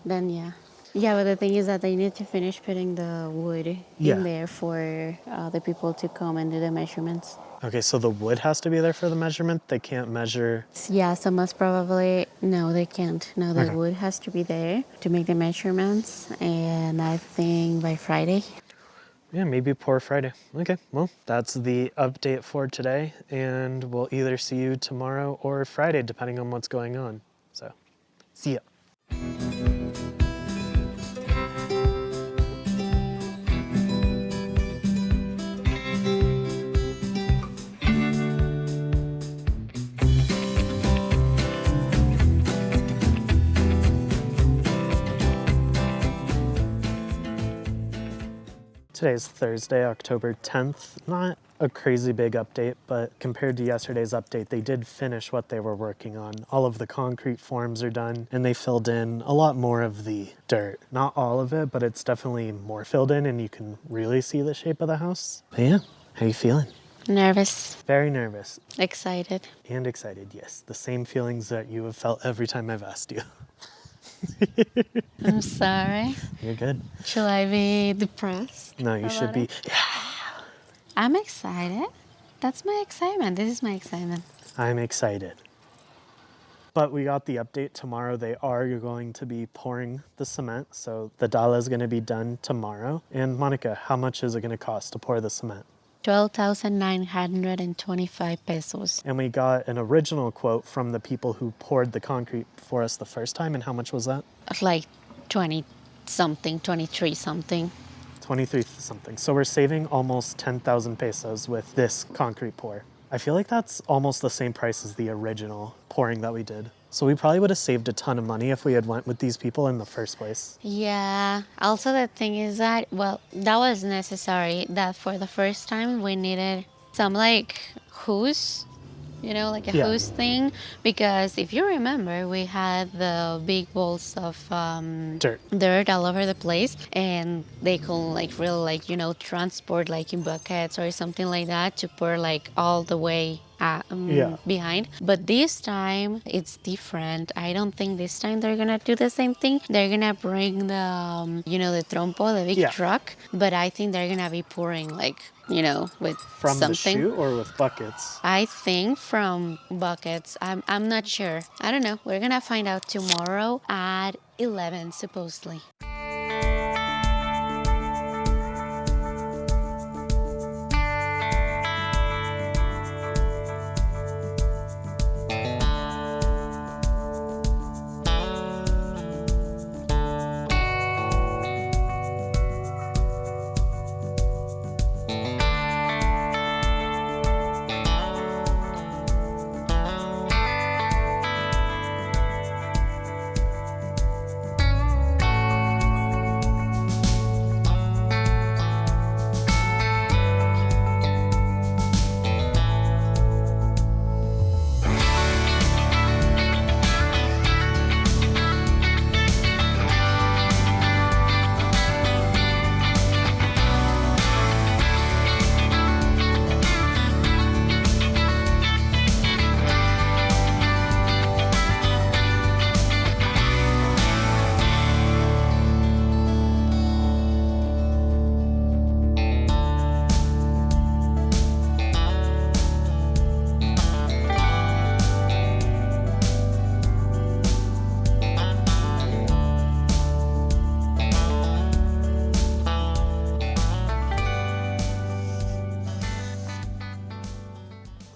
Speaker 2: Then yeah. Yeah, but the thing is that they need to finish putting the wood
Speaker 3: Yeah.
Speaker 2: in there for the people to come and do the measurements.
Speaker 3: Okay, so the wood has to be there for the measurement? They can't measure...
Speaker 2: Yeah, so most probably, no, they can't. No, the
Speaker 3: Okay.
Speaker 2: wood has to be there to make the measurements. And I think by Friday.
Speaker 3: Yeah, maybe pour Friday. Okay, well, that's the update for today, and we'll either see you tomorrow or Friday, depending on what's going on. So, see ya. Today's Thursday, October 10th. Not a crazy big update, but compared to yesterday's update, they did finish what they were working on. All of the concrete forms are done, and they filled in a lot more of the dirt. Not all of it, but it's definitely more filled in, and you can really see the shape of the house. But yeah, how you feeling?
Speaker 2: Nervous.
Speaker 3: Very nervous.
Speaker 2: Excited.
Speaker 3: And excited, yes. The same feelings that you have felt every time I've asked you.
Speaker 2: I'm sorry.
Speaker 3: You're good.
Speaker 2: Should I be depressed?
Speaker 3: No, you should
Speaker 2: about
Speaker 3: be.
Speaker 2: it? I'm excited. That's my excitement. This is my excitement.
Speaker 3: I'm excited. But we got the update tomorrow. They are going to be pouring the cement. So the Dala is going to be done tomorrow. And Monica, how much is it going to cost to pour the cement?
Speaker 2: 12,925 pesos.
Speaker 3: And we got an original quote from the people who poured the concrete for us the first time. And how much was that?
Speaker 2: Like 20 something, 23 something.
Speaker 3: 23 something. So we're saving almost 10,000 pesos with this concrete pour. I feel like that's almost the same price as the original pouring that we did. So we probably would have saved a ton of money if we had went with these people in the first place.
Speaker 2: Yeah. Also, the thing is that, well, that was necessary. That for the first time we needed some like hose, like a
Speaker 3: Yeah.
Speaker 2: hose thing. Because if you remember, we had the big balls of dirt all over the place, and they could really transport like in buckets or something like that to pour like all the way behind. But this time it's different. I don't think this time they're gonna do the same thing. They're gonna bring the the trompo, the big truck, but I think they're gonna be pouring with
Speaker 3: From
Speaker 2: something.
Speaker 3: the chute or with buckets?
Speaker 2: I think from buckets. I'm not sure. I don't know. We're gonna find out tomorrow at 11 supposedly.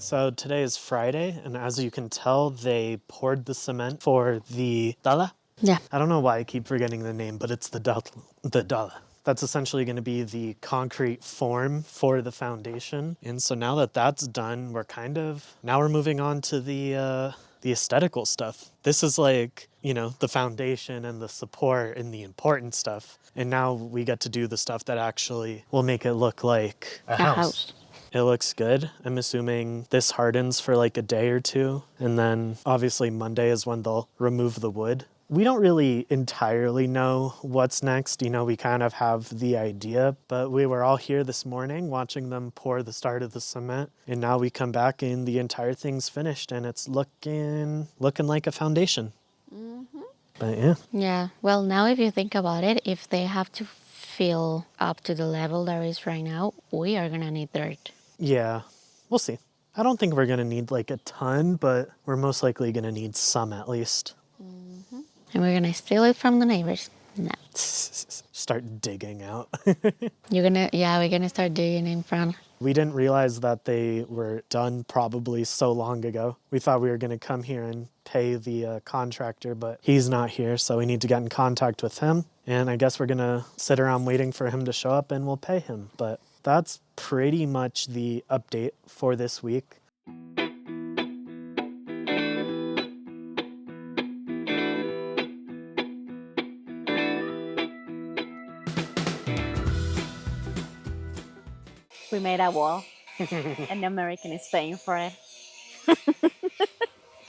Speaker 3: So today is Friday, and as you can tell, they poured the cement for the Dala.
Speaker 2: Yeah.
Speaker 3: I don't know why I keep forgetting the name, but it's the Dala. That's essentially going to be the concrete form for the foundation. And so now that that's done, now we're moving on to the aesthetical stuff. This is like, the foundation and the support and the important stuff. And now we get to do the stuff that actually will make it look like a house. It looks good. I'm assuming this hardens for like a day or two. And then obviously Monday is when they'll remove the wood. We don't really entirely know what's next. We kind of have the idea, but we were all here this morning watching them pour the start of the cement. And now we come back and the entire thing's finished and it's looking like a foundation. But yeah.
Speaker 2: Yeah. Well, now if you think about it, if they have to fill up to the level there is right now, we are gonna need dirt.
Speaker 3: Yeah, we'll see. I don't think we're going to need like a ton, but we're most likely going to need some at least.
Speaker 2: And we're gonna steal it from the neighbors. No.
Speaker 3: Start digging out.
Speaker 2: We're gonna start digging in front.
Speaker 3: We didn't realize that they were done probably so long ago. We thought we were going to come here and pay the contractor, but he's not here, so we need to get in contact with him. And I guess we're going to sit around waiting for him to show up and we'll pay him. But that's pretty much the update for this week.
Speaker 4: We made a wall, and the American is paying for it.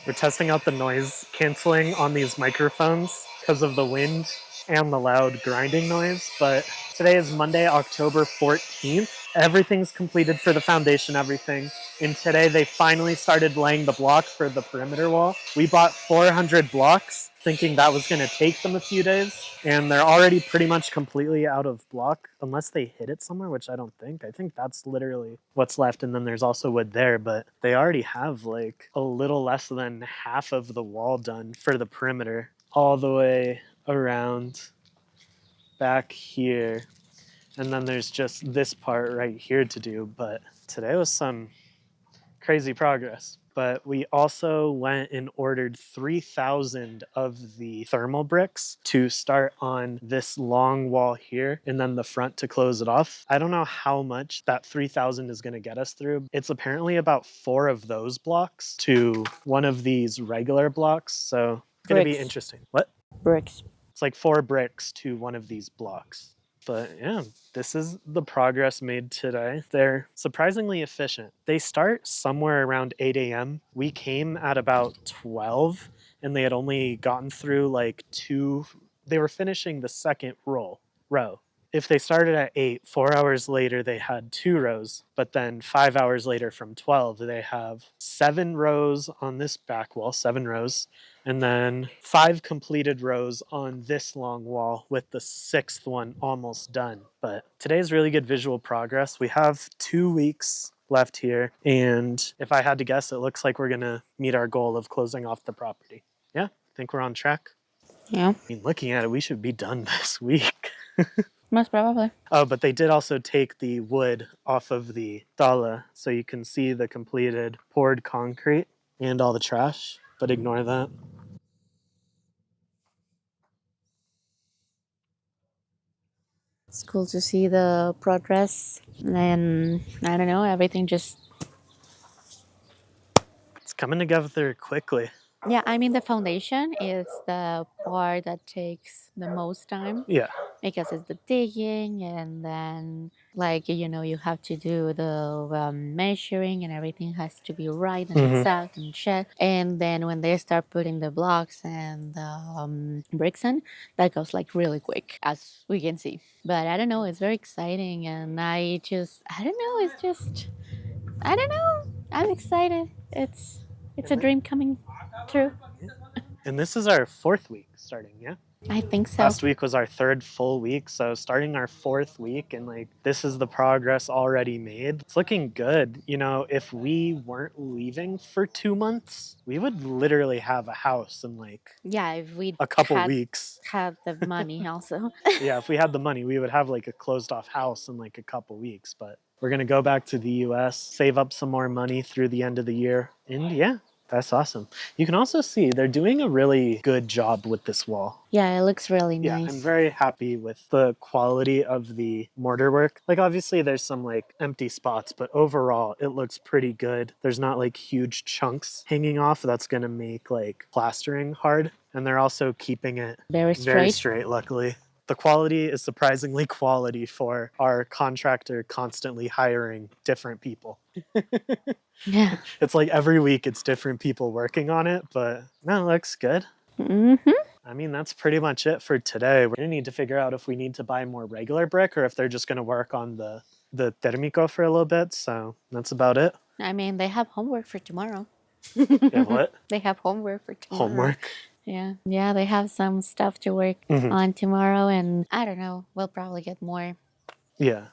Speaker 3: We're testing out the noise canceling on these microphones because of the wind and the loud grinding noise. But today is Monday, October 14th. Everything's completed for the foundation, everything. And today they finally started laying the block for the perimeter wall. We bought 400 blocks thinking that was going to take them a few days. And they're already pretty much completely out of block unless they hit it somewhere, which I don't think. I think that's literally what's left. And then there's also wood there, but they already have like a little less than half of the wall done for the perimeter all the way around back here. And then there's just this part right here to do. But today was some crazy progress. But we also went and ordered 3,000 of the thermal bricks to start on this long wall here and then the front to close it off. I don't know how much that 3,000 is going to get us through. It's apparently about 4 of those blocks to one of these regular blocks. So it's going to be
Speaker 4: Bricks.
Speaker 3: interesting. What?
Speaker 4: Bricks.
Speaker 3: It's like 4 bricks to one of these blocks. But yeah, this is the progress made today. They're surprisingly efficient. They start somewhere around 8 a.m. We came at about 12 and they had only gotten through like 2. They were finishing the second row. If they started at 8, 4 hours later, they had 2 rows. But then 5 hours later from 12, they have 7 rows on this back wall, 7 rows. And then 5 completed rows on this long wall with the 6th one almost done. But today's really good visual progress. We have 2 weeks left here. And if I had to guess, it looks like we're going to meet our goal of closing off the property. Yeah, I think we're on track.
Speaker 2: Yeah.
Speaker 3: I mean, looking at it, we should be done this week.
Speaker 2: Most probably.
Speaker 3: Oh, but they did also take the wood off of the Dala, so you can see the completed poured concrete and all the trash, but ignore that.
Speaker 4: It's cool to see the progress, and I don't know, everything just.
Speaker 3: It's coming together quickly.
Speaker 4: Yeah, I mean, the foundation is the part that takes the most time
Speaker 3: Yeah.
Speaker 4: because it's the digging, and then, like, you have to do the measuring, and everything has to be right and exact and check. And then when they start putting the blocks and the bricks in, that goes like really quick, as we can see. But I don't know, it's very exciting, and I don't know, it's just, I don't know, I'm excited. It's a dream coming true.
Speaker 3: And this is our 4th week starting, yeah?
Speaker 4: I think so.
Speaker 3: Last week was our 3rd full week, so starting our 4th week, and like this is the progress already made. It's looking good. If we weren't leaving for 2 months, we would literally have a house in like
Speaker 4: Yeah, if we
Speaker 3: a couple weeks.
Speaker 4: had the money also.
Speaker 3: Yeah, if we had the money, we would have like a closed off house in like a couple weeks, but We're going to go back to the US, save up some more money through the end of the year. And yeah, that's awesome. You can also see they're doing a really good job with this wall.
Speaker 4: Yeah, it looks really
Speaker 3: Yeah, I'm
Speaker 4: nice.
Speaker 3: very happy with the quality of the mortar work. Like obviously there's some like empty spots, but overall it looks pretty good. There's not like huge chunks hanging off that's going to make like plastering hard. And they're also keeping it
Speaker 4: Very
Speaker 3: very
Speaker 4: straight.
Speaker 3: straight, luckily. The quality is surprisingly quality for our contractor constantly hiring different people.
Speaker 4: Yeah.
Speaker 3: It's like every week it's different people working on it, but no, it looks good.
Speaker 4: Mm-hmm.
Speaker 3: I mean, that's pretty much it for today. We're going to need to figure out if we need to buy more regular brick or if they're just going to work on the térmico for a little bit. So that's about it.
Speaker 4: I mean, they have homework for tomorrow.
Speaker 3: Yeah, what?
Speaker 4: They have homework for tomorrow.
Speaker 3: Homework?
Speaker 4: Yeah. Yeah, they have some stuff to work on tomorrow, and I don't know, we'll probably get more.
Speaker 3: Yeah.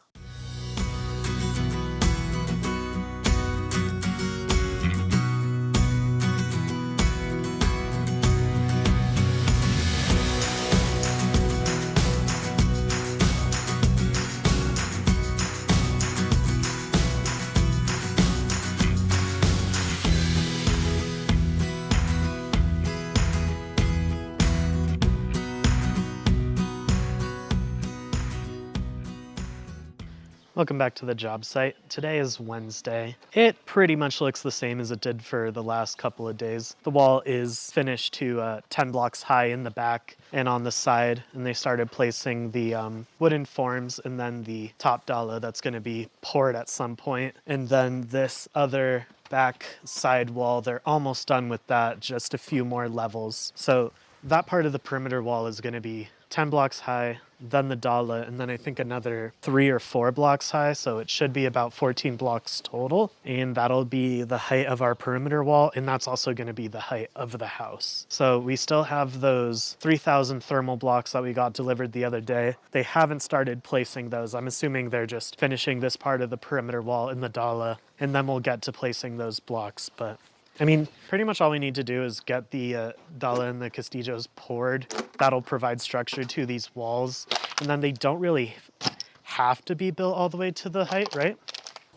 Speaker 3: Welcome back to the job site. Today is Wednesday. It pretty much looks the same as it did for the last couple of days. The wall is finished to 10 blocks high in the back and on the side, and they started placing the wooden forms and then the top Dala that's going to be poured at some point. And then this other back side wall, they're almost done with that, just a few more levels. So that part of the perimeter wall is going to be 10 blocks high, then the Dala, and then I think another 3 or 4 blocks high, so it should be about 14 blocks total, and that'll be the height of our perimeter wall, and that's also going to be the height of the house. So we still have those 3,000 thermal blocks that we got delivered the other day. They haven't started placing those. I'm assuming they're just finishing this part of the perimeter wall in the Dala, and then we'll get to placing those blocks, but I mean, pretty much all we need to do is get the Dala and the Castillos poured. That'll provide structure to these walls. And then they don't really have to be built all the way to the height, right?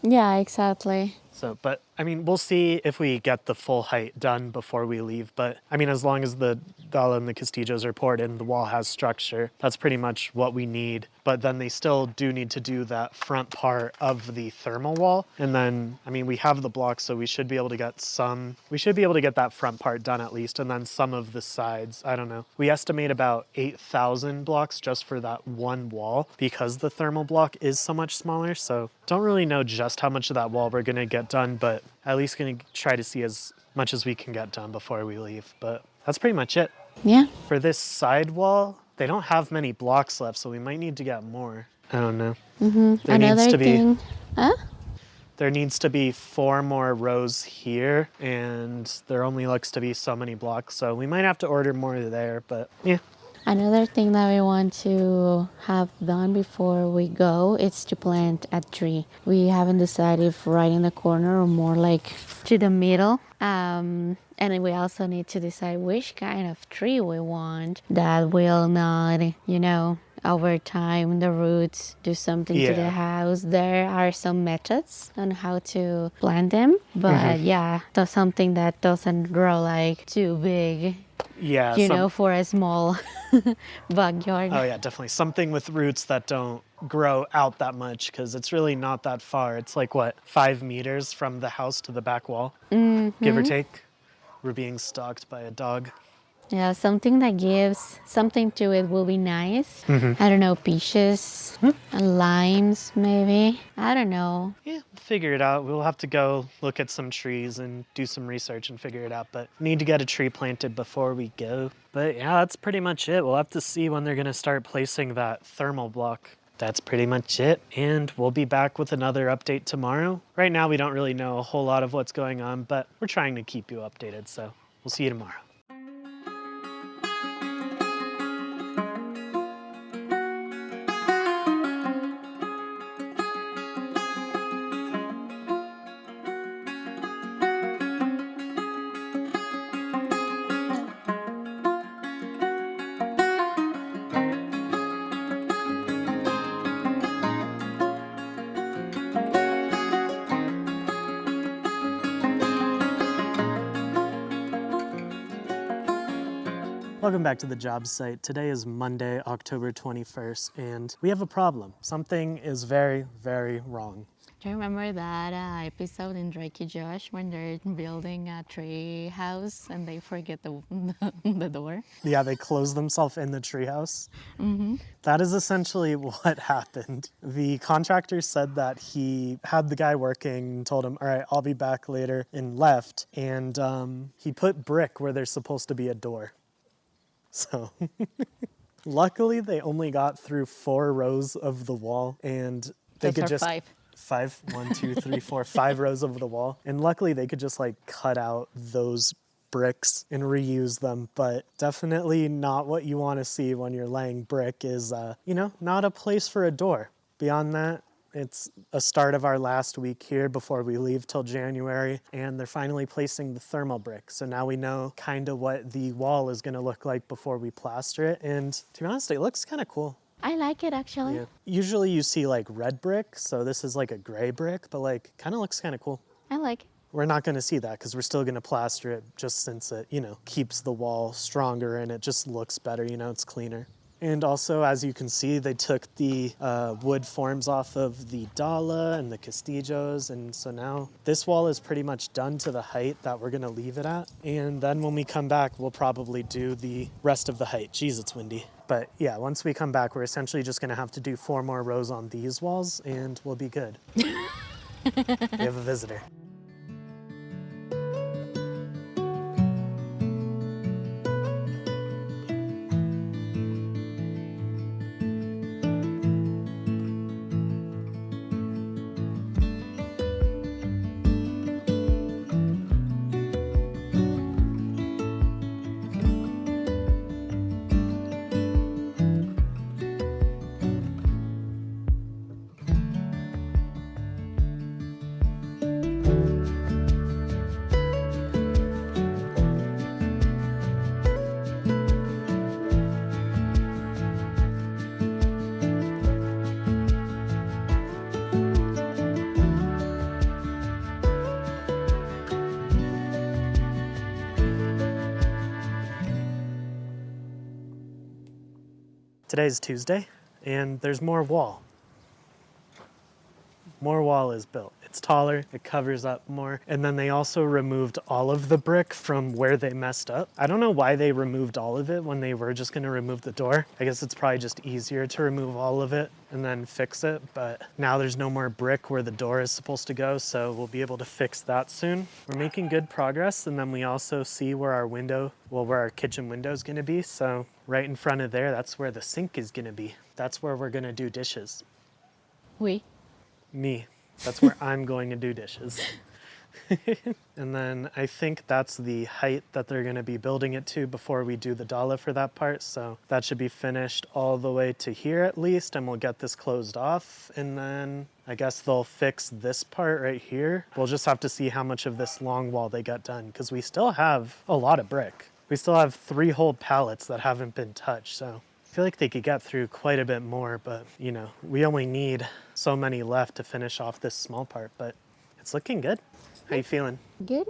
Speaker 4: Yeah, exactly.
Speaker 3: So, but I mean, we'll see if we get the full height done before we leave. But I mean, as long as the Dala and the Castillos are poured in, the wall has structure. That's pretty much what we need. But then they still do need to do that front part of the thermal wall. And then, I mean, we have the blocks, so we should be able to get that front part done at least. And then some of the sides, I don't know. We estimate about 8,000 blocks just for that one wall because the thermal block is so much smaller. So don't really know just how much of that wall we're going to get done, but at least going to try to see as much as we can get done before we leave. But that's pretty much it.
Speaker 4: Yeah.
Speaker 3: For this side wall, they don't have many blocks left, so we might need to get more. I don't know.
Speaker 4: Another thing. Huh?
Speaker 3: There needs to be 4 more rows here, and there only looks to be so many blocks, so we might have to order more there, but yeah.
Speaker 4: Another thing that we want to have done before we go is to plant a tree. We haven't decided if right in the corner or more like to the middle. And then we also need to decide which kind of tree we want that will not, over time the roots do something to the house. There are some methods on how to plant them, but that's something that doesn't grow like too big.
Speaker 3: Yeah,
Speaker 4: for a small backyard.
Speaker 3: Oh yeah, definitely. Something with roots that don't grow out that much because it's really not that far. It's like, 5 meters from the house to the back wall, give or take. We're being stalked by a dog.
Speaker 4: Yeah, something that gives something to it will be nice. I don't know, peaches, limes maybe. I don't know.
Speaker 3: Yeah, figure it out. We'll have to go look at some trees and do some research and figure it out, but need to get a tree planted before we go. But yeah, that's pretty much it. We'll have to see when they're going to start placing that thermal block. That's pretty much it, and we'll be back with another update tomorrow. Right now, we don't really know a whole lot of what's going on, but we're trying to keep you updated, so we'll see you tomorrow. Welcome back to the job site. Today is Monday, October 21st, and we have a problem. Something is very, very wrong.
Speaker 4: Do you remember that episode in Drake and Josh when they're building a tree house and they forget the door?
Speaker 3: Yeah, they close themselves in the treehouse. That is essentially what happened. The contractor said that he had the guy working, told him, all right, I'll be back later, and left. And he put brick where there's supposed to be a door. So luckily they only got through 4 rows of the wall, and they
Speaker 4: Those
Speaker 3: could
Speaker 4: are
Speaker 3: just
Speaker 4: 5.
Speaker 3: 1, 2, 3, 4, 5 rows of the wall. And luckily they could just like cut out those bricks and reuse them, but definitely not what you want to see when you're laying brick is, not a place for a door. Beyond that, it's a start of our last week here before we leave till January, and they're finally placing the thermal brick. So now we know kind of what the wall is going to look like before we plaster it. And to be honest, it looks kind of cool.
Speaker 4: I like it actually.
Speaker 3: Yeah. Usually you see like red brick, so this is like a gray brick, but like kind of looks kind of cool.
Speaker 4: I like it.
Speaker 3: We're not going to see that because we're still going to plaster it just since it, keeps the wall stronger and it just looks better, it's cleaner. And also, as you can see, they took the wood forms off of the Dala and the Castillos, and so now this wall is pretty much done to the height that we're going to leave it at. And then when we come back, we'll probably do the rest of the height. Jeez, it's windy. But yeah, once we come back, we're essentially just going to have to do 4 more rows on these walls, and we'll be good. We have a visitor. Today's Tuesday, and there's more wall. More wall is built. It's taller, it covers up more, and then they also removed all of the brick from where they messed up. I don't know why they removed all of it when they were just gonna remove the door. I guess it's probably just easier to remove all of it and then fix it, but now there's no more brick where the door is supposed to go, so we'll be able to fix that soon. We're making good progress, and then we also see where our kitchen window is gonna be, so right in front of there, that's where the sink is gonna be. That's where we're gonna do dishes. Me. That's where I'm going to do dishes. And then I think that's the height that they're going to be building it to before we do the Dala for that part. So that should be finished all the way to here at least, and we'll get this closed off. And then I guess they'll fix this part right here. We'll just have to see how much of this long wall they got done, because we still have a lot of brick. We still have 3 whole pallets that haven't been touched, so I feel like they could get through quite a bit more, but we only need so many left to finish off this small part, but it's looking good. How you feeling?
Speaker 4: Good.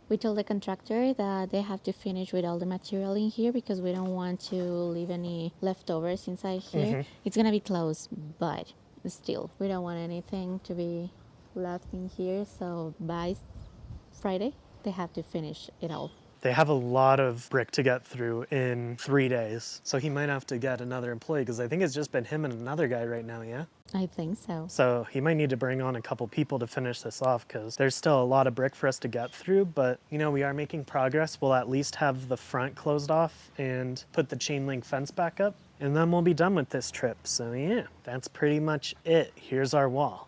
Speaker 4: We told the contractor that they have to finish with all the material in here because we don't want to leave any leftovers inside here. It's gonna be closed, but still, we don't want anything to be left in here, so by Friday, they have to finish it all.
Speaker 3: They have a lot of brick to get through in 3 days, so he might have to get another employee, because I think it's just been him and another guy right now, yeah?
Speaker 4: I think so.
Speaker 3: So he might need to bring on a couple people to finish this off, because there's still a lot of brick for us to get through, but we are making progress. We'll at least have the front closed off and put the chain link fence back up, and then we'll be done with this trip. So yeah, that's pretty much it. Here's our wall.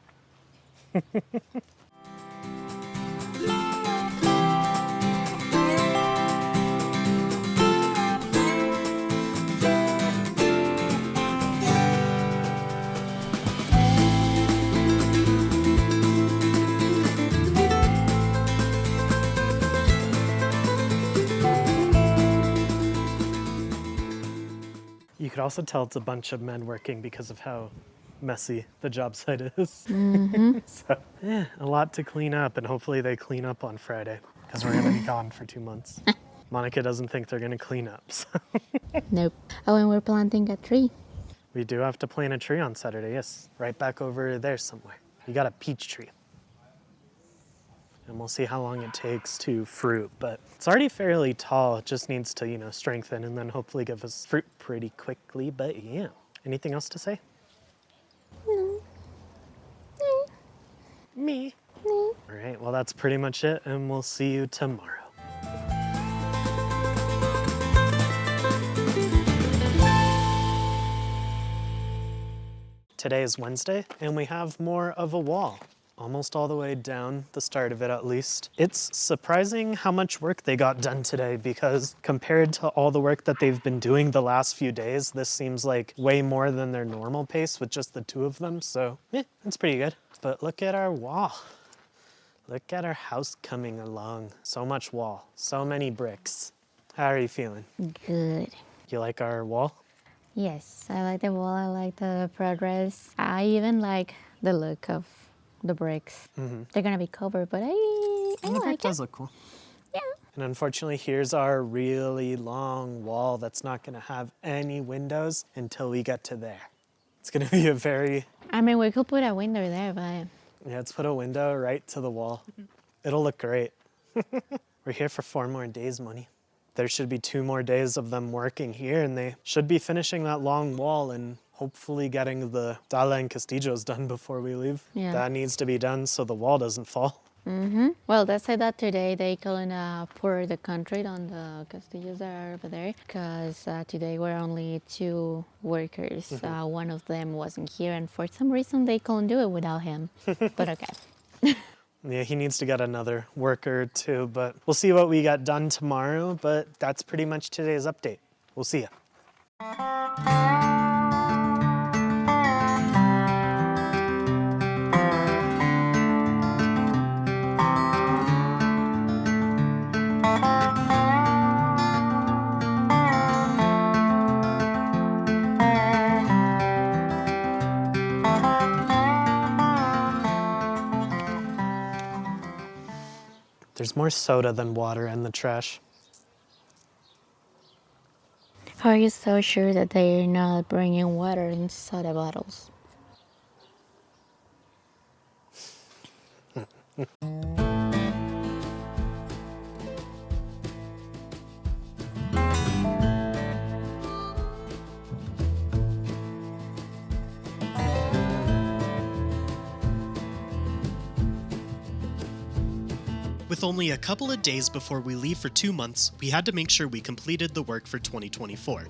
Speaker 3: You could also tell it's a bunch of men working because of how messy the job site is. So, yeah, a lot to clean up, and hopefully they clean up on Friday, because we're going to be gone for 2 months.
Speaker 1: Monica doesn't think they're gonna clean up. So.
Speaker 4: Nope. Oh, and we're planting a tree.
Speaker 1: We do have to plant a tree on Saturday, yes. Right back over there somewhere. We got a peach tree. And we'll see how long it takes to fruit, but it's already fairly tall. It just needs to, strengthen and then hopefully give us fruit pretty quickly, but yeah. Anything else to say?
Speaker 4: No.
Speaker 1: Me.
Speaker 4: No.
Speaker 1: All right, well, that's pretty much it, and we'll see you tomorrow. Today is Wednesday, and we have more of a wall. Almost all the way down, the start of it at least. It's surprising how much work they got done today, because compared to all the work that they've been doing the last few days, this seems like way more than their normal pace with just the two of them, so yeah, it's pretty good. But look at our wall. Look at our house coming along. So much wall, so many bricks. How are you feeling?
Speaker 4: Good.
Speaker 1: You like our wall?
Speaker 4: Yes, I like the wall. I like the progress. I even like the look of the bricks. They're gonna be covered, but I
Speaker 1: The brick
Speaker 4: like
Speaker 1: does
Speaker 4: it.
Speaker 1: look cool.
Speaker 4: Yeah.
Speaker 1: And unfortunately, here's our really long wall that's not gonna have any windows until we get to there. It's gonna be a very,
Speaker 4: I mean, we could put a window there, but
Speaker 1: yeah, let's put a window right to the wall. It'll look great. We're here for 4 more days, Money. There should be 2 more days of them working here, and they should be finishing that long wall and hopefully getting the Dala and Castillos done before we leave.
Speaker 4: Yeah.
Speaker 1: That needs to be done so the wall doesn't fall.
Speaker 4: well, they said that today they gonna pour the concrete on the castillos that are over there because today were only 2 workers. One of them wasn't here, and for some reason they couldn't do it without him. But okay.
Speaker 1: Yeah, he needs to get another worker too, but we'll see what we got done tomorrow, but that's pretty much today's update. We'll see ya. There's more soda than water in the trash.
Speaker 4: How are you so sure that they're not bringing water in soda bottles?
Speaker 3: With only a couple of days before we leave for 2 months, we had to make sure we completed the work for 2024.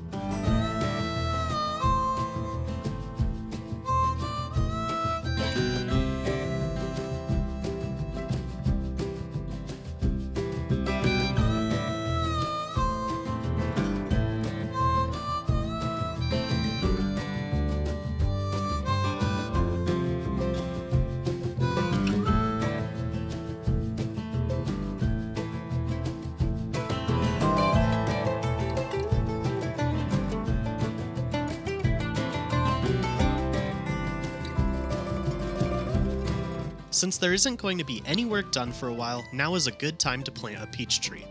Speaker 3: Since there isn't going to be any work done for a while, now is a good time to plant a peach tree.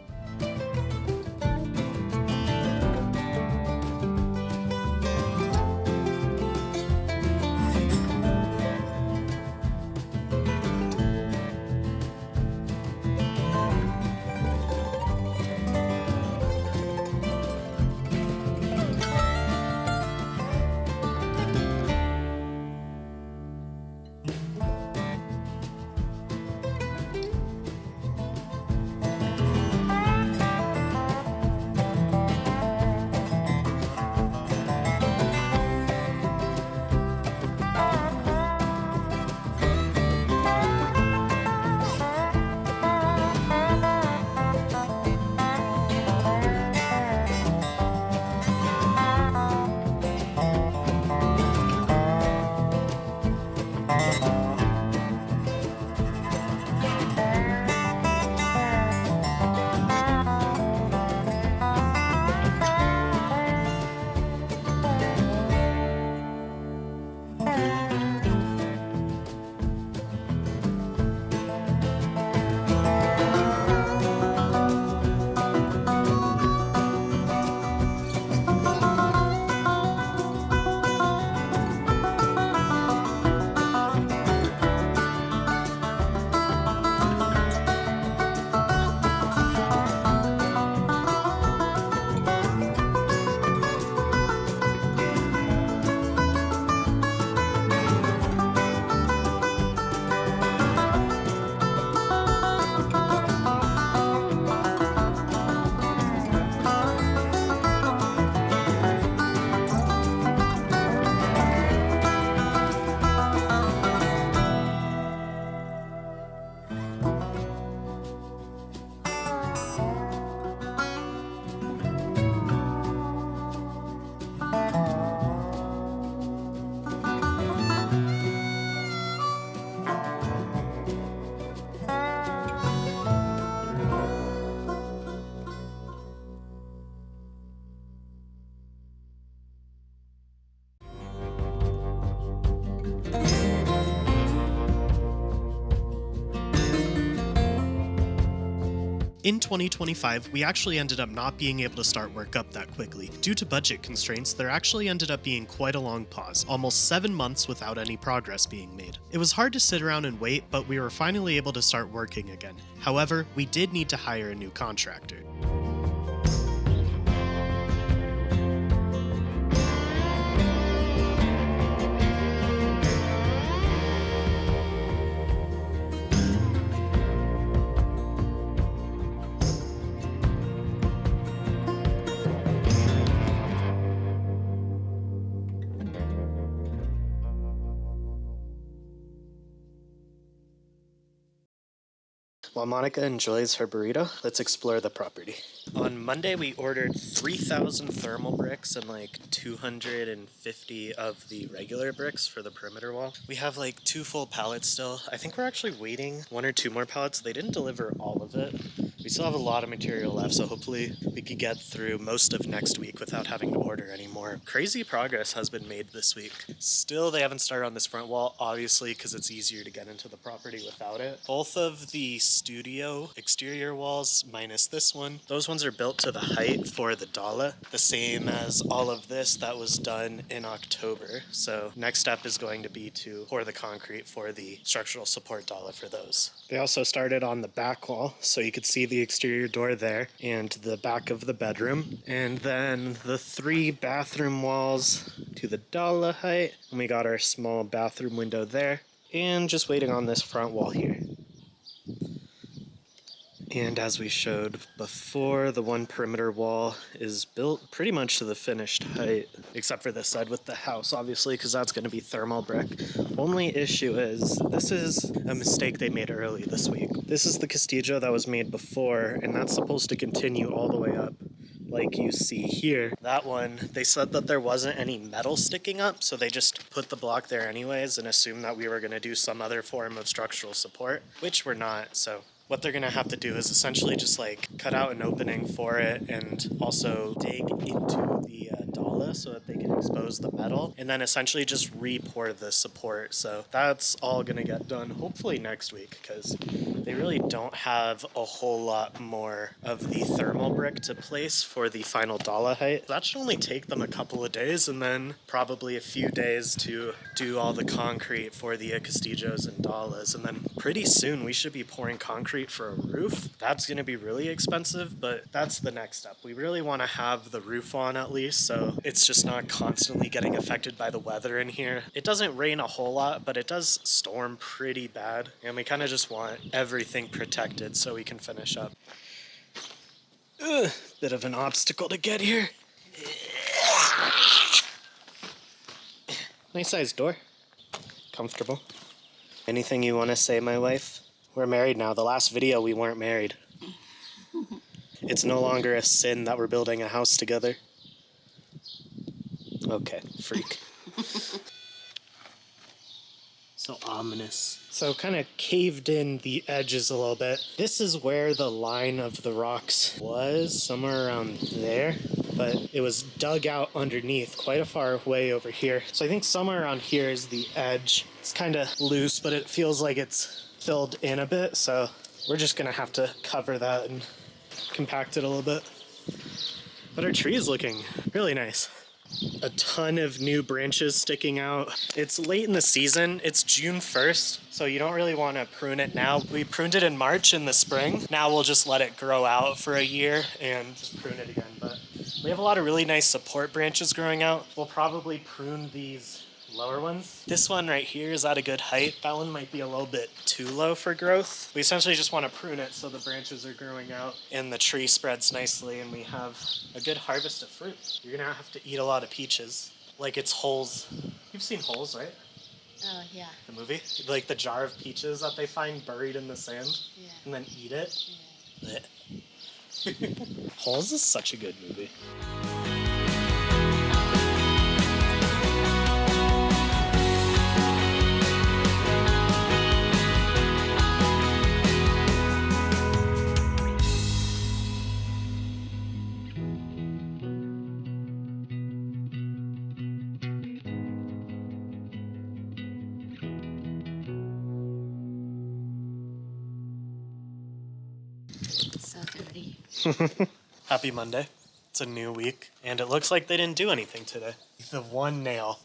Speaker 3: In 2025, we actually ended up not being able to start work up that quickly. Due to budget constraints, there actually ended up being quite a long pause, almost 7 months without any progress being made. It was hard to sit around and wait, but we were finally able to start working again. However, we did need to hire a new contractor. While Monica enjoys her burrito, let's explore the property. On Monday, we ordered 3,000 thermal bricks and like 250 of the regular bricks for the perimeter wall. We have like 2 full pallets still. I think we're actually waiting 1 or 2 more pallets. They didn't deliver all of it. We still have a lot of material left, so hopefully we could get through most of next week without having to order anymore. Crazy progress has been made this week. Still, they haven't started on this front wall, obviously, because it's easier to get into the property without it. Both of the studio exterior walls, minus this one, those ones are built to the height for the Dala, the same as all of this that was done in October. So next step is going to be to pour the concrete for the structural support Dala for those. They also started on the back wall, so you could see the exterior door there and the back of the bedroom. And then the 3 bathroom walls to the Dala height. And we got our small bathroom window there. And just waiting on this front wall here. And as we showed before, the one perimeter wall is built pretty much to the finished height, except for this side with the house, obviously, because that's going to be thermal brick. Only issue is, this is a mistake they made early this week. This is the Castillo that was made before, and that's supposed to continue all the way up, like you see here. That one, they said that there wasn't any metal sticking up, so they just put the block there anyways and assumed that we were going to do some other form of structural support, which we're not, so what they're going to have to do is essentially just like cut out an opening for it and also dig into the Dala so that they can expose the metal and then essentially just re-pour the support. So that's all going to get done hopefully next week because they really don't have a whole lot more of the thermal brick to place for the final Dala height. That should only take them a couple of days and then probably a few days to do all the concrete for the Castillos and Dalas, and then pretty soon we should be pouring concrete for a roof. That's going to be really expensive, but that's the next step. We really want to have the roof on at least, so it's just not constantly getting affected by the weather in here. It doesn't rain a whole lot, but it does storm pretty bad, and we kind of just want everything protected so we can finish up. Ugh, bit of an obstacle to get here. Nice sized door. Comfortable. Anything you want to say, my wife? We're married now. The last video we weren't married. It's no longer a sin that we're building a house together. Okay, freak. So ominous. So kind of caved in the edges a little bit. This is where the line of the rocks was, somewhere around there. But it was dug out underneath quite a far way over here. So I think somewhere around here is the edge. It's kind of loose, but it feels like it's filled in a bit. So we're just going to have to cover that and compact it a little bit. But our tree is looking really nice. A ton of new branches sticking out. It's late in the season. It's June 1st, so you don't really want to prune it now. We pruned it in March in the spring. Now we'll just let it grow out for a year and just prune it again. But we have a lot of really nice support branches growing out. We'll probably prune these lower ones. This one right here is at a good height. That one might be a little bit too low for growth. We essentially just want to prune it so the branches are growing out and the tree spreads nicely and we have a good harvest of fruit. You're gonna have to eat a lot of peaches. Like it's Holes. You've seen Holes, right?
Speaker 2: Oh, yeah.
Speaker 3: The movie? Like the jar of peaches that they find buried in the sand
Speaker 2: Yeah.
Speaker 3: and then eat it.
Speaker 2: Yeah.
Speaker 3: Holes is such a good movie.
Speaker 2: So dirty.
Speaker 1: Happy Monday. It's a new week, and it looks like they didn't do anything today. The one nail.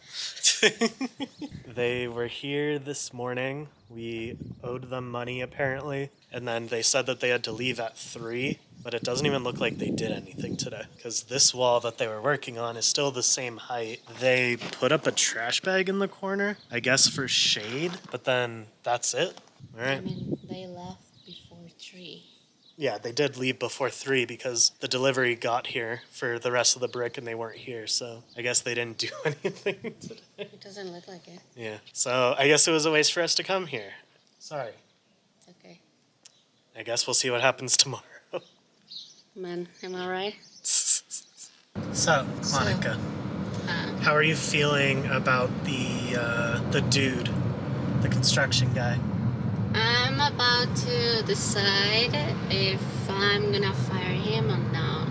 Speaker 1: They were here this morning. We owed them money, apparently, and then they said that they had to leave at 3, but it doesn't even look like they did anything today, because this wall that they were working on is still the same height. They put up a trash bag in the corner, I guess for shade, but then that's it. All right.
Speaker 2: I mean, they left before 3.
Speaker 1: Yeah, they did leave before 3 because the delivery got here for the rest of the brick and they weren't here. So I guess they didn't do anything today.
Speaker 2: It doesn't look like it.
Speaker 1: Yeah. So I guess it was a waste for us to come here. Sorry.
Speaker 2: It's okay.
Speaker 1: I guess we'll see what happens tomorrow.
Speaker 2: Man, am I right?
Speaker 1: So, Monica, how are you feeling about the dude, the construction guy?
Speaker 2: I'm about to decide if I'm gonna fire him or not,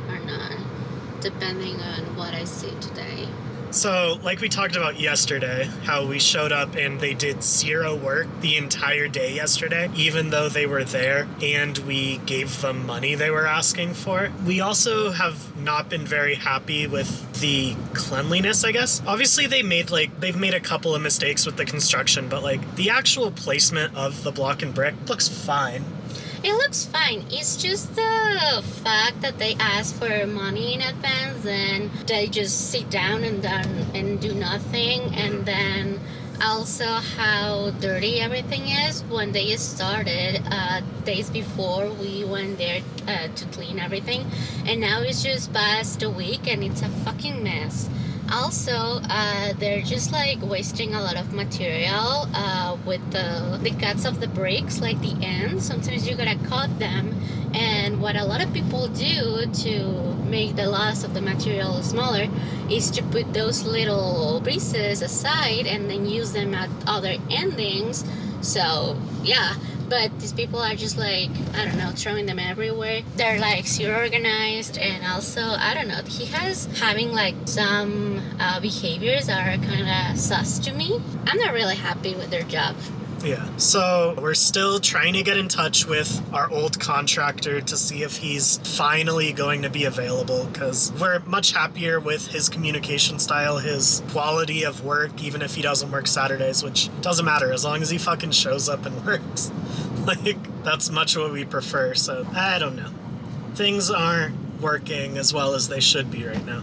Speaker 2: depending on what I see today.
Speaker 1: So, like we talked about yesterday, how we showed up and they did 0 work the entire day yesterday, even though they were there and we gave them money they were asking for. We also have not been very happy with the cleanliness, I guess. Obviously, they've made a couple of mistakes with the construction, but the actual placement of the block and brick looks fine.
Speaker 2: It looks fine. It's just the fact that they ask for money in advance and they just sit down and do nothing. And then also how dirty everything is. When they started days before, we went there to clean everything. And now it's just past a week and it's a fucking mess. Also, they're just wasting a lot of material with the cuts of the bricks, like the ends. Sometimes you gotta cut them, and what a lot of people do to make the loss of the material smaller is to put those little pieces aside and then use them at other endings. So yeah, but these people are just I don't know, throwing them everywhere. They're zero organized, and also I don't know, he has having some behaviors that are kind of sus to me. I'm not really happy with their job.
Speaker 1: Yeah, so we're still trying to get in touch with our old contractor to see if he's finally going to be available, because we're much happier with his communication style, his quality of work, even if he doesn't work Saturdays, which doesn't matter as long as he fucking shows up and works. That's much what we prefer, so I don't know. Things aren't working as well as they should be right now.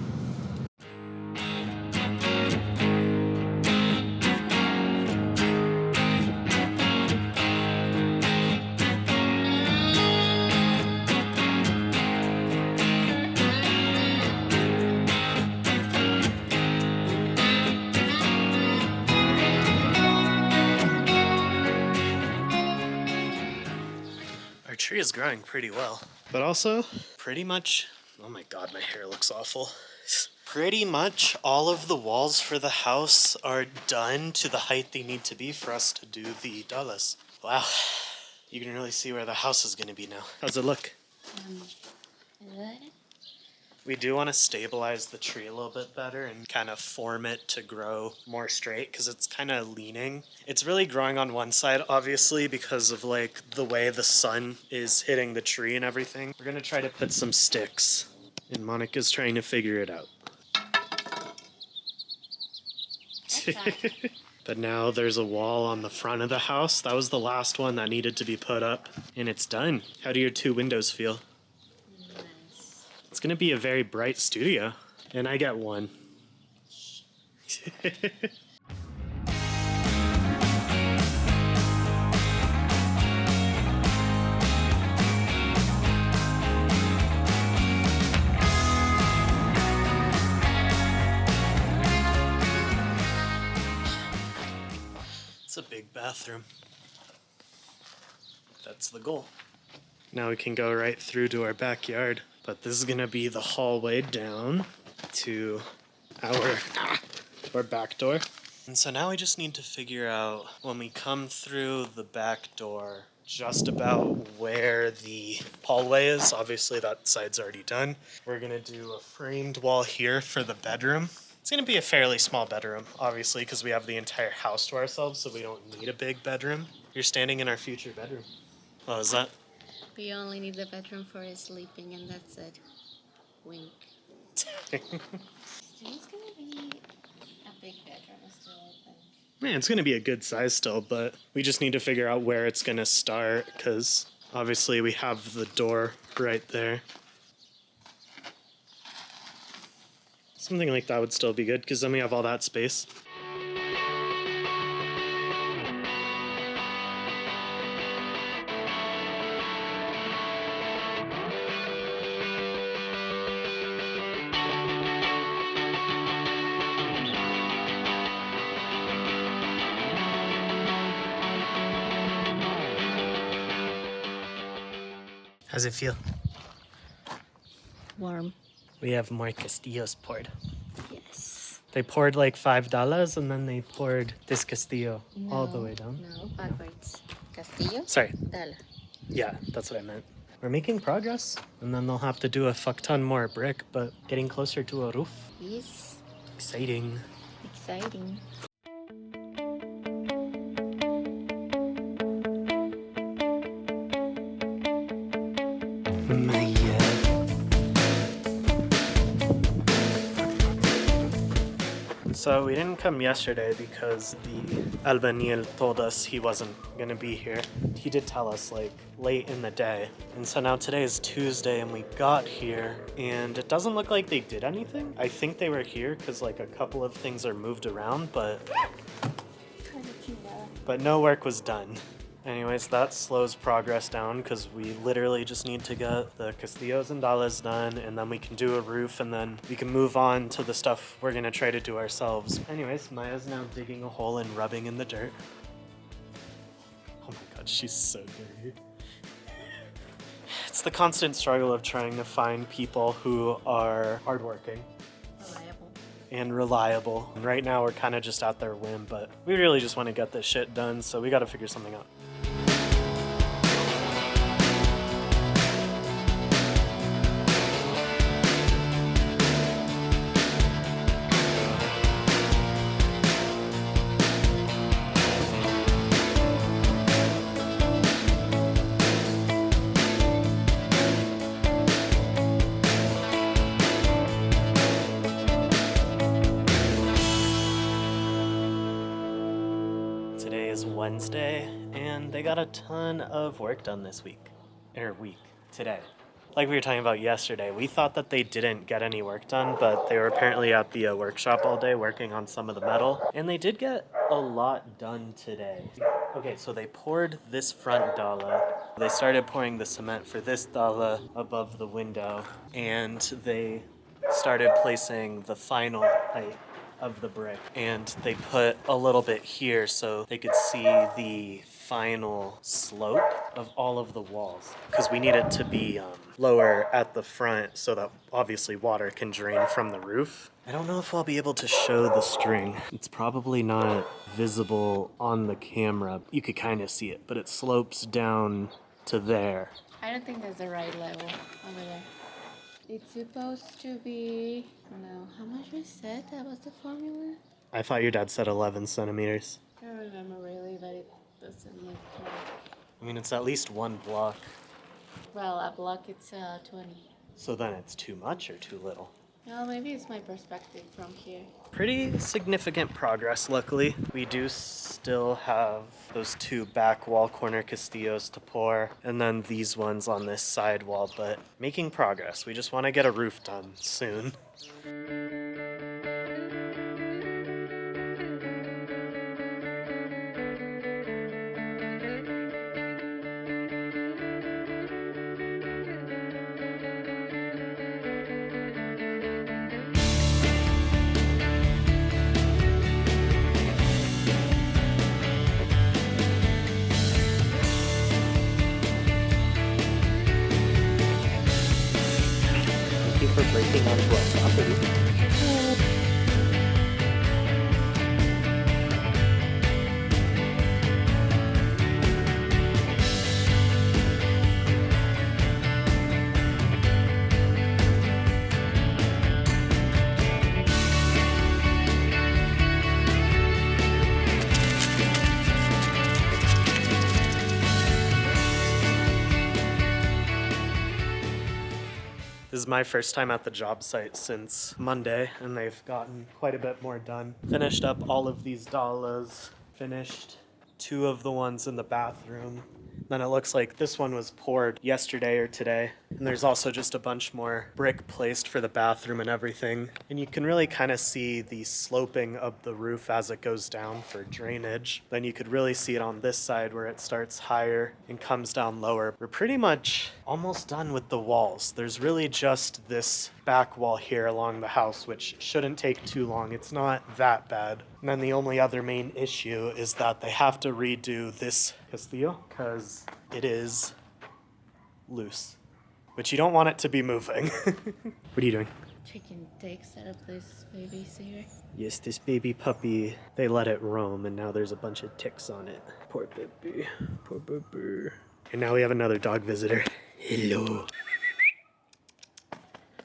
Speaker 1: Our tree is growing pretty well, but also pretty much, oh my god, my hair looks awful. Pretty much all of the walls for the house are done to the height they need to be for us to do the Dalas. Wow, you can really see where the house is going to be now. How's it look?
Speaker 2: Good.
Speaker 1: We do want to stabilize the tree a little bit better and kind of form it to grow more straight because it's kind of leaning. It's really growing on one side, obviously, because of the way the sun is hitting the tree and everything. We're going to try to put some sticks, and Monica's trying to figure it out. But now there's a wall on the front of the house. That was the last one that needed to be put up, and it's done. How do your 2 windows feel?
Speaker 2: Nice.
Speaker 1: It's going to be a very bright studio, and I get 1. It's a big bathroom. That's the goal. Now we can go right through to our backyard, but this is gonna be the hallway down to our back door. And so now we just need to figure out when we come through the back door just about where the hallway is. Obviously that side's already done. We're gonna do a framed wall here for the bedroom. It's gonna be a fairly small bedroom, obviously, because we have the entire house to ourselves, so we don't need a big bedroom. You're standing in our future bedroom. What was that?
Speaker 2: We only need the bedroom for sleeping, and that's it. Wink. It's gonna be a big bedroom still, I think.
Speaker 1: Man, it's going to be a good size still, but we just need to figure out where it's going to start because obviously we have the door right there. Something like that would still be good because then we have all that space. How's it feel?
Speaker 2: Warm.
Speaker 1: We have more castillos poured.
Speaker 2: Yes.
Speaker 1: They poured like $5 and then they poured this castillo all the
Speaker 2: No,
Speaker 1: way down.
Speaker 2: No, backwards. Castillo.
Speaker 1: Sorry.
Speaker 2: Dala.
Speaker 1: Yeah, that's what I meant. We're making progress, and then they'll have to do a fuck ton more brick, but getting closer to a roof.
Speaker 2: Yes.
Speaker 1: Exciting.
Speaker 2: Exciting.
Speaker 1: So we didn't come yesterday because the albañil told us he wasn't going to be here. He did tell us like late in the day. And so now today is Tuesday and we got here and it doesn't look like they did anything. I think they were here because like a couple of things are moved around, but no work was done. Anyways, that slows progress down because we literally just need to get the castillos and dalas done and then we can do a roof and then we can move on to the stuff we're going to try to do ourselves. Anyways, Maya's now digging a hole and rubbing in the dirt. Oh my god, she's so dirty. It's the constant struggle of trying to find people who are hardworking
Speaker 2: Reliable.
Speaker 1: and reliable. And right now we're kind of just at their whim, but we really just want to get this shit done, so we got to figure something out. Today is Wednesday, and they got a ton of work done this week. Today. Like we were talking about yesterday, we thought that they didn't get any work done, but they were apparently at the workshop all day working on some of the metal, and they did get a lot done today. Okay, so they poured this front Dala. They started pouring the cement for this Dala above the window, and they started placing the final height of the brick, and they put a little bit here so they could see the final slope of all of the walls because we need it to be lower at the front so that obviously water can drain from the roof. I don't know if I'll be able to show the string. It's probably not visible on the camera. You could kind of see it, but it slopes down to there.
Speaker 2: I don't think that's the right level over there. It's supposed to be, I don't know, how much we said that was the formula?
Speaker 1: I thought your dad said 11 centimeters.
Speaker 2: I don't remember really, but it doesn't look right.
Speaker 1: I mean, it's at least one block.
Speaker 2: Well, a block it's 20.
Speaker 1: So then it's too much or too little?
Speaker 2: Well, maybe it's my perspective from here.
Speaker 1: Pretty significant progress, luckily. We do still have those two back wall corner castillos to pour, and then these ones on this side wall, but making progress. We just want to get a roof done soon. Thank you for breaking onto our property. is my first time at the job site since Monday, and they've gotten quite a bit more done. Finished up all of these Dalas, finished 2 of the ones in the bathroom. Then it looks like this one was poured yesterday or today. And there's also just a bunch more brick placed for the bathroom and everything. And you can really kind of see the sloping of the roof as it goes down for drainage. Then you could really see it on this side where it starts higher and comes down lower. We're pretty much almost done with the walls. There's really just this back wall here along the house, which shouldn't take too long. It's not that bad. And then the only other main issue is that they have to redo this castillo because it is loose, which you don't want it to be moving. What are you doing?
Speaker 2: Taking takes out of this baby's ear.
Speaker 1: Yes, this baby puppy, they let it roam, and now there's a bunch of ticks on it. Poor baby. Poor baby. And now we have another dog visitor. Hello.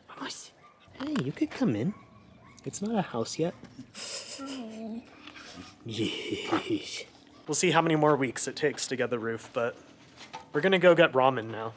Speaker 1: Vamos. Hey, you could come in. It's not a house yet. Yes. We'll see how many more weeks it takes to get the roof, but we're gonna go get ramen now.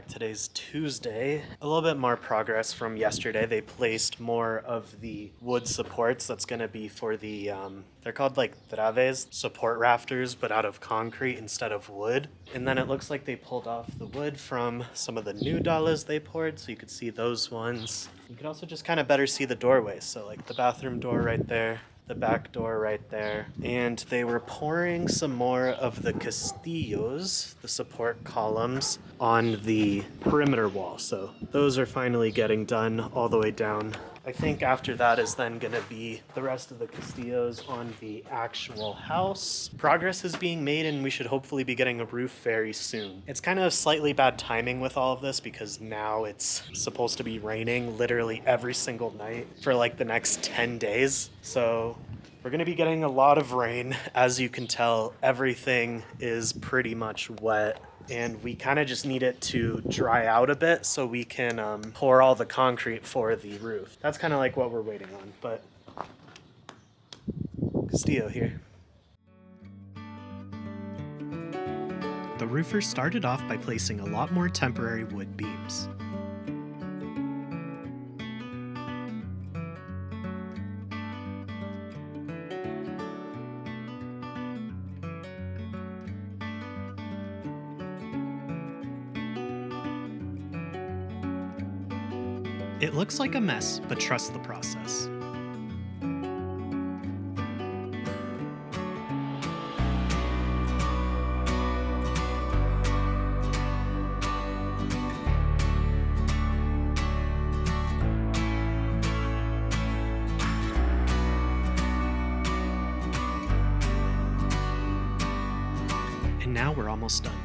Speaker 1: Today's Tuesday. A little bit more progress from yesterday. They placed more of the wood supports. That's going to be for the, they're called like traves, support rafters, but out of concrete instead of wood. And then it looks like they pulled off the wood from some of the new Dalas they poured, so you could see those ones. You could also just kind of better see the doorways. So like the bathroom door right there, the back door right there. And they were pouring some more of the castillos, the support columns, on the perimeter wall. So those are finally getting done all the way down. I think after that is then going to be the rest of the castillos on the actual house. Progress is being made, and we should hopefully be getting a roof very soon. It's kind of slightly bad timing with all of this because now it's supposed to be raining literally every single night for like the next 10 days. So we're going to be getting a lot of rain. As you can tell, everything is pretty much wet. And we kind of just need it to dry out a bit so we can pour all the concrete for the roof. That's kind of like what we're waiting on, but Castillo here.
Speaker 3: The roofer started off by placing a lot more temporary wood beams. It looks like a mess, but trust the process. And now we're almost done.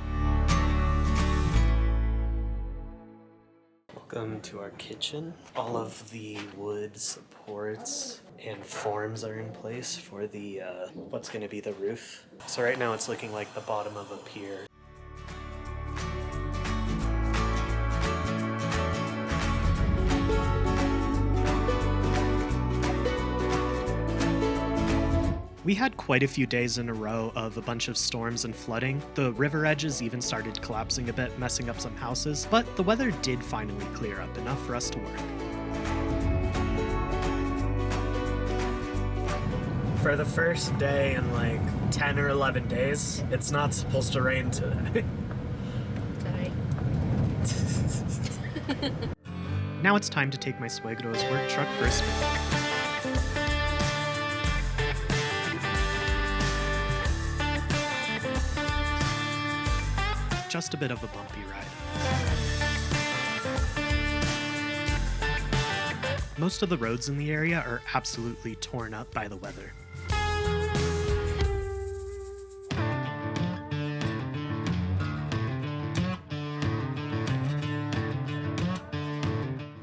Speaker 1: Welcome to our kitchen. All of the wood supports and forms are in place for the what's going to be the roof. So right now it's looking like the bottom of a pier.
Speaker 3: We had quite a few days in a row of a bunch of storms and flooding. The river edges even started collapsing a bit, messing up some houses, but the weather did finally clear up enough for us to work.
Speaker 1: For the first day in like 10 or 11 days, it's not supposed to rain today.
Speaker 2: Sorry.
Speaker 3: Now it's time to take my suegro's work truck for a spin. Just a bit of a bumpy ride. Most of the roads in the area are absolutely torn up by the weather.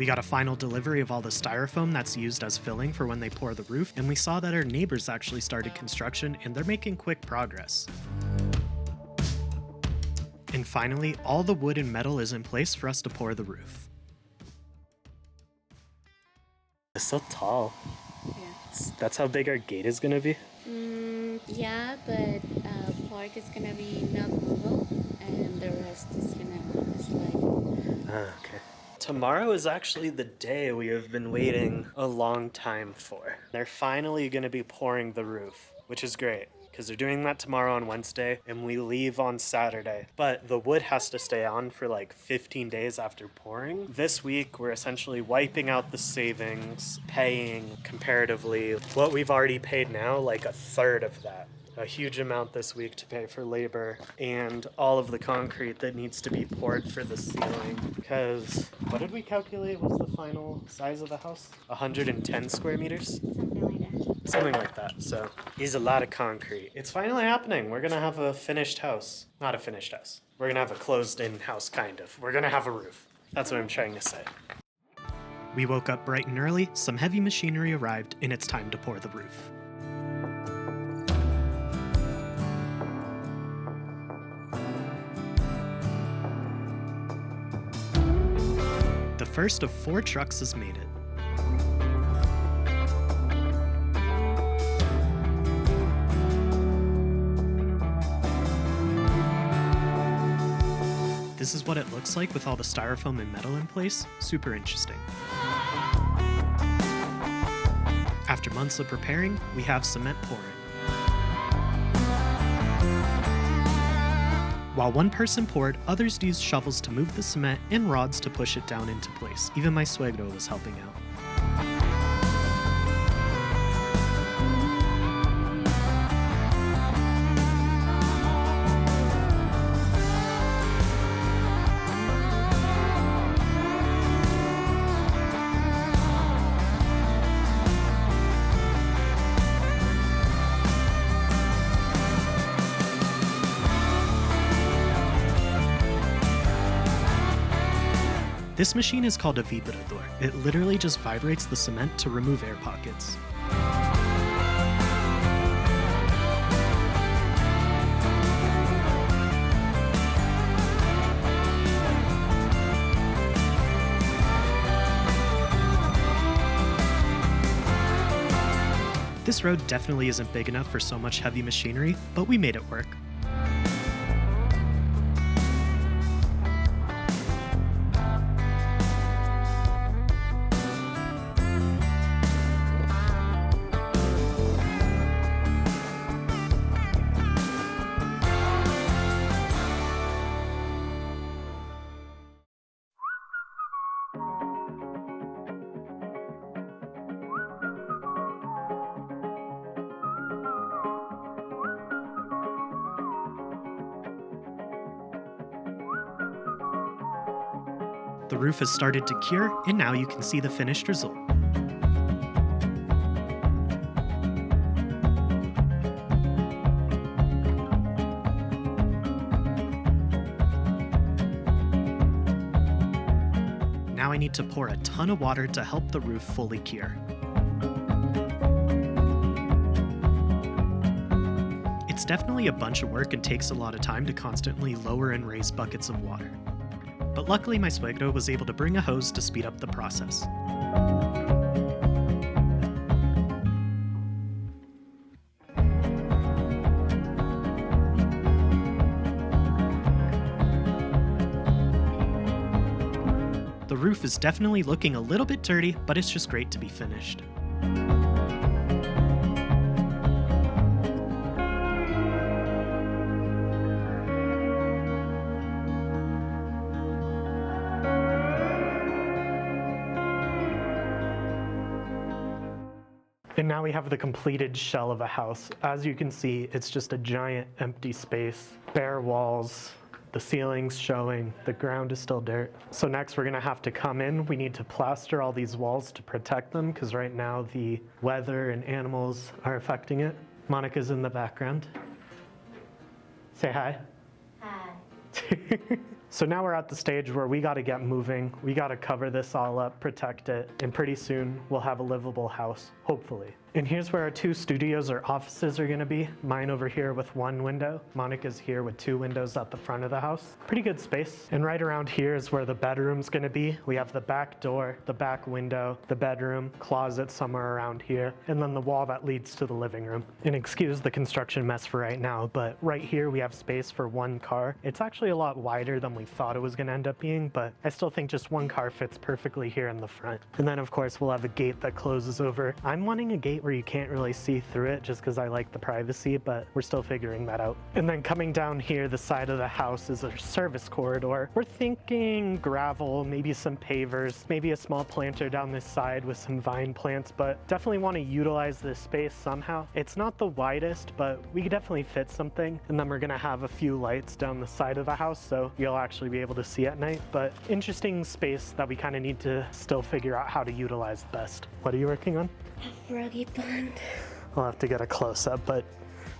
Speaker 3: We got a final delivery of all the styrofoam that's used as filling for when they pour the roof, and we saw that our neighbors actually started construction and they're making quick progress. And finally, all the wood and metal is in place for us to pour the roof.
Speaker 1: It's so tall.
Speaker 2: Yeah.
Speaker 1: That's how big our gate is gonna be.
Speaker 2: Yeah, but part is gonna be not movable, and the rest is gonna slide.
Speaker 1: Ah, okay. Tomorrow is actually the day we have been waiting a long time for. They're finally gonna be pouring the roof, which is great, because they're doing that tomorrow on Wednesday, and we leave on Saturday. But the wood has to stay on for like 15 days after pouring. This week, we're essentially wiping out the savings, paying comparatively what we've already paid now, like a third of that. A huge amount this week to pay for labor and all of the concrete that needs to be poured for the ceiling. Because what did we calculate was the final size of the house? 110 square meters?
Speaker 2: Something like that.
Speaker 1: Something like that. So it's a lot of concrete. It's finally happening. We're gonna have a finished house. Not a finished house. We're gonna have a closed-in house, kind of. We're gonna have a roof. That's what I'm trying to say.
Speaker 3: We woke up bright and early, some heavy machinery arrived, and it's time to pour the roof. The first of 4 trucks has made it. This is what it looks like with all the styrofoam and metal in place. Super interesting. After months of preparing, we have cement pouring. While one person poured, others used shovels to move the cement and rods to push it down into place. Even my suegro was helping out. This machine is called a vibrador. It literally just vibrates the cement to remove air pockets. This road definitely isn't big enough for so much heavy machinery, but we made it work. The roof has started to cure, and now you can see the finished result. Now I need to pour a ton of water to help the roof fully cure. It's definitely a bunch of work and takes a lot of time to constantly lower and raise buckets of water. But luckily my suegro was able to bring a hose to speed up the process. The roof is definitely looking a little bit dirty, but it's just great to be finished. And now we have the completed shell of a house. As you can see, it's just a giant empty space, bare walls, the ceiling's showing, the ground is still dirt. So next we're gonna have to come in. We need to plaster all these walls to protect them because right now the weather and animals are affecting it. Monica's in the background. Say hi.
Speaker 2: Hi.
Speaker 1: So now we're at the stage where we got to get moving. We got to cover this all up, protect it, and pretty soon we'll have a livable house, hopefully. And here's where our 2 studios or offices are gonna be. Mine over here with 1 window. Monica's here with 2 windows at the front of the house. Pretty good space. And right around here is where the bedroom's gonna be. We have the back door, the back window, the bedroom, closet somewhere around here, and then the wall that leads to the living room. And excuse the construction mess for right now, but right here we have space for 1 car. It's actually a lot wider than we thought it was gonna end up being, but I still think just 1 car fits perfectly here in the front. And then of course we'll have a gate that closes over. I'm wanting a gate where you can't really see through it just because I like the privacy, but we're still figuring that out. And then coming down here, the side of the house is a service corridor. We're thinking gravel, maybe some pavers, maybe a small planter down this side with some vine plants, but definitely want to utilize this space somehow. It's not the widest, but we could definitely fit something. And then we're gonna have a few lights down the side of the house so you'll actually be able to see at night. But interesting space that we kind of need to still figure out how to utilize best. What are you working on?
Speaker 2: A froggy pond.
Speaker 1: I'll have to get a close-up, but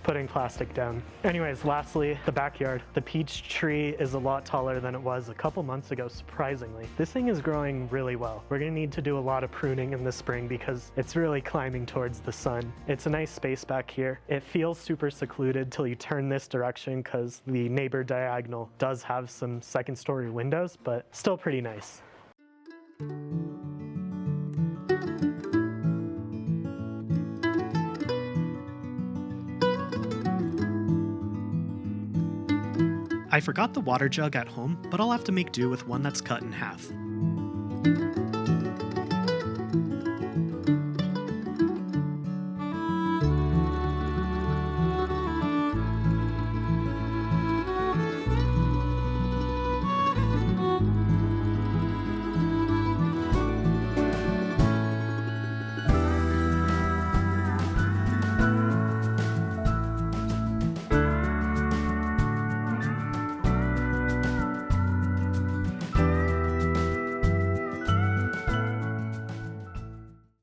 Speaker 1: putting plastic down. Anyways, lastly, the backyard. The peach tree is a lot taller than it was a couple months ago, surprisingly. This thing is growing really well. We're gonna need to do a lot of pruning in the spring because it's really climbing towards the sun. It's a nice space back here. It feels super secluded till you turn this direction because the neighbor diagonal does have some 2nd-story windows, but still pretty nice. I forgot the water jug at home, but I'll have to make do with one that's cut in half.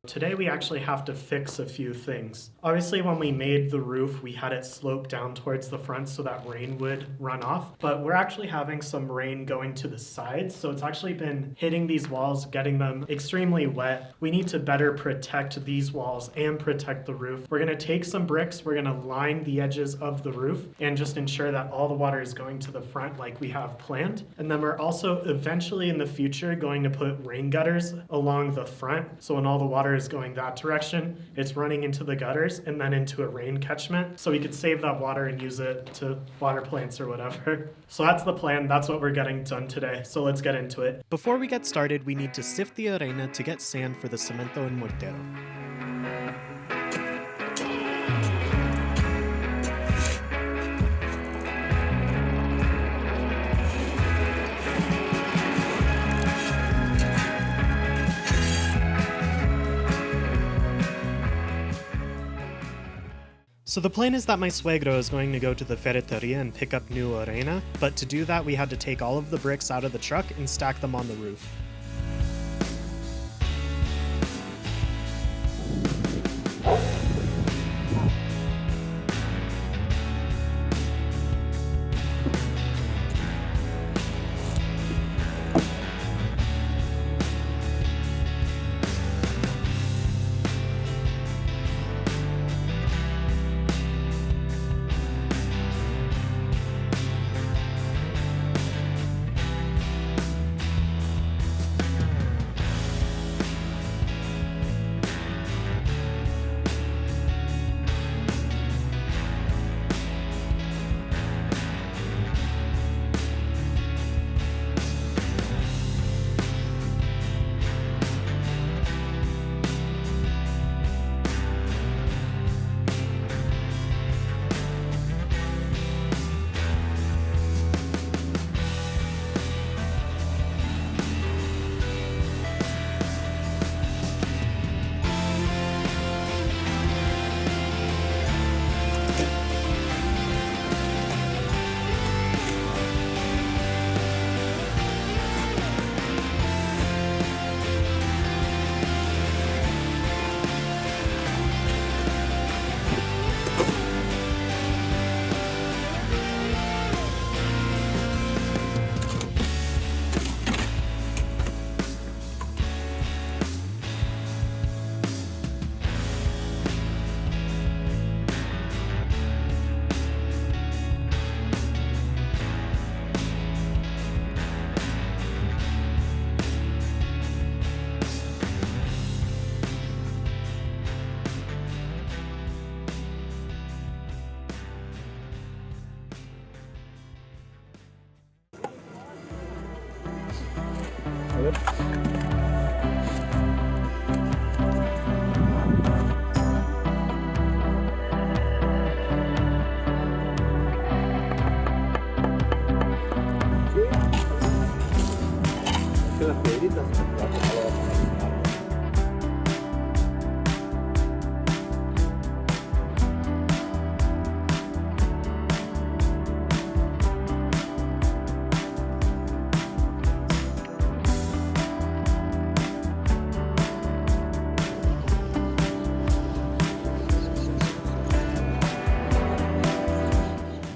Speaker 1: Today we actually have to fix a few things. Obviously when we made the roof, we had it slope down towards the front so that rain would run off, but we're actually having some rain going to the sides, so it's actually been hitting these walls, getting them extremely wet. We need to better protect these walls and protect the roof. We're gonna take some bricks, we're gonna line the edges of the roof and just ensure that all the water is going to the front like we have planned. And then we're also eventually in the future going to put rain gutters along the front, so when all the water is going that direction, it's running into the gutters and then into a rain catchment, so we could save that water and use it to water plants or whatever. So that's the plan, that's what we're getting done today, so let's get into it. Before we get started, we need to sift the arena to get sand for the cemento and mortero. So the plan is that my suegro is going to go to the ferreteria and pick up new arena, but to do that we had to take all of the bricks out of the truck and stack them on the roof.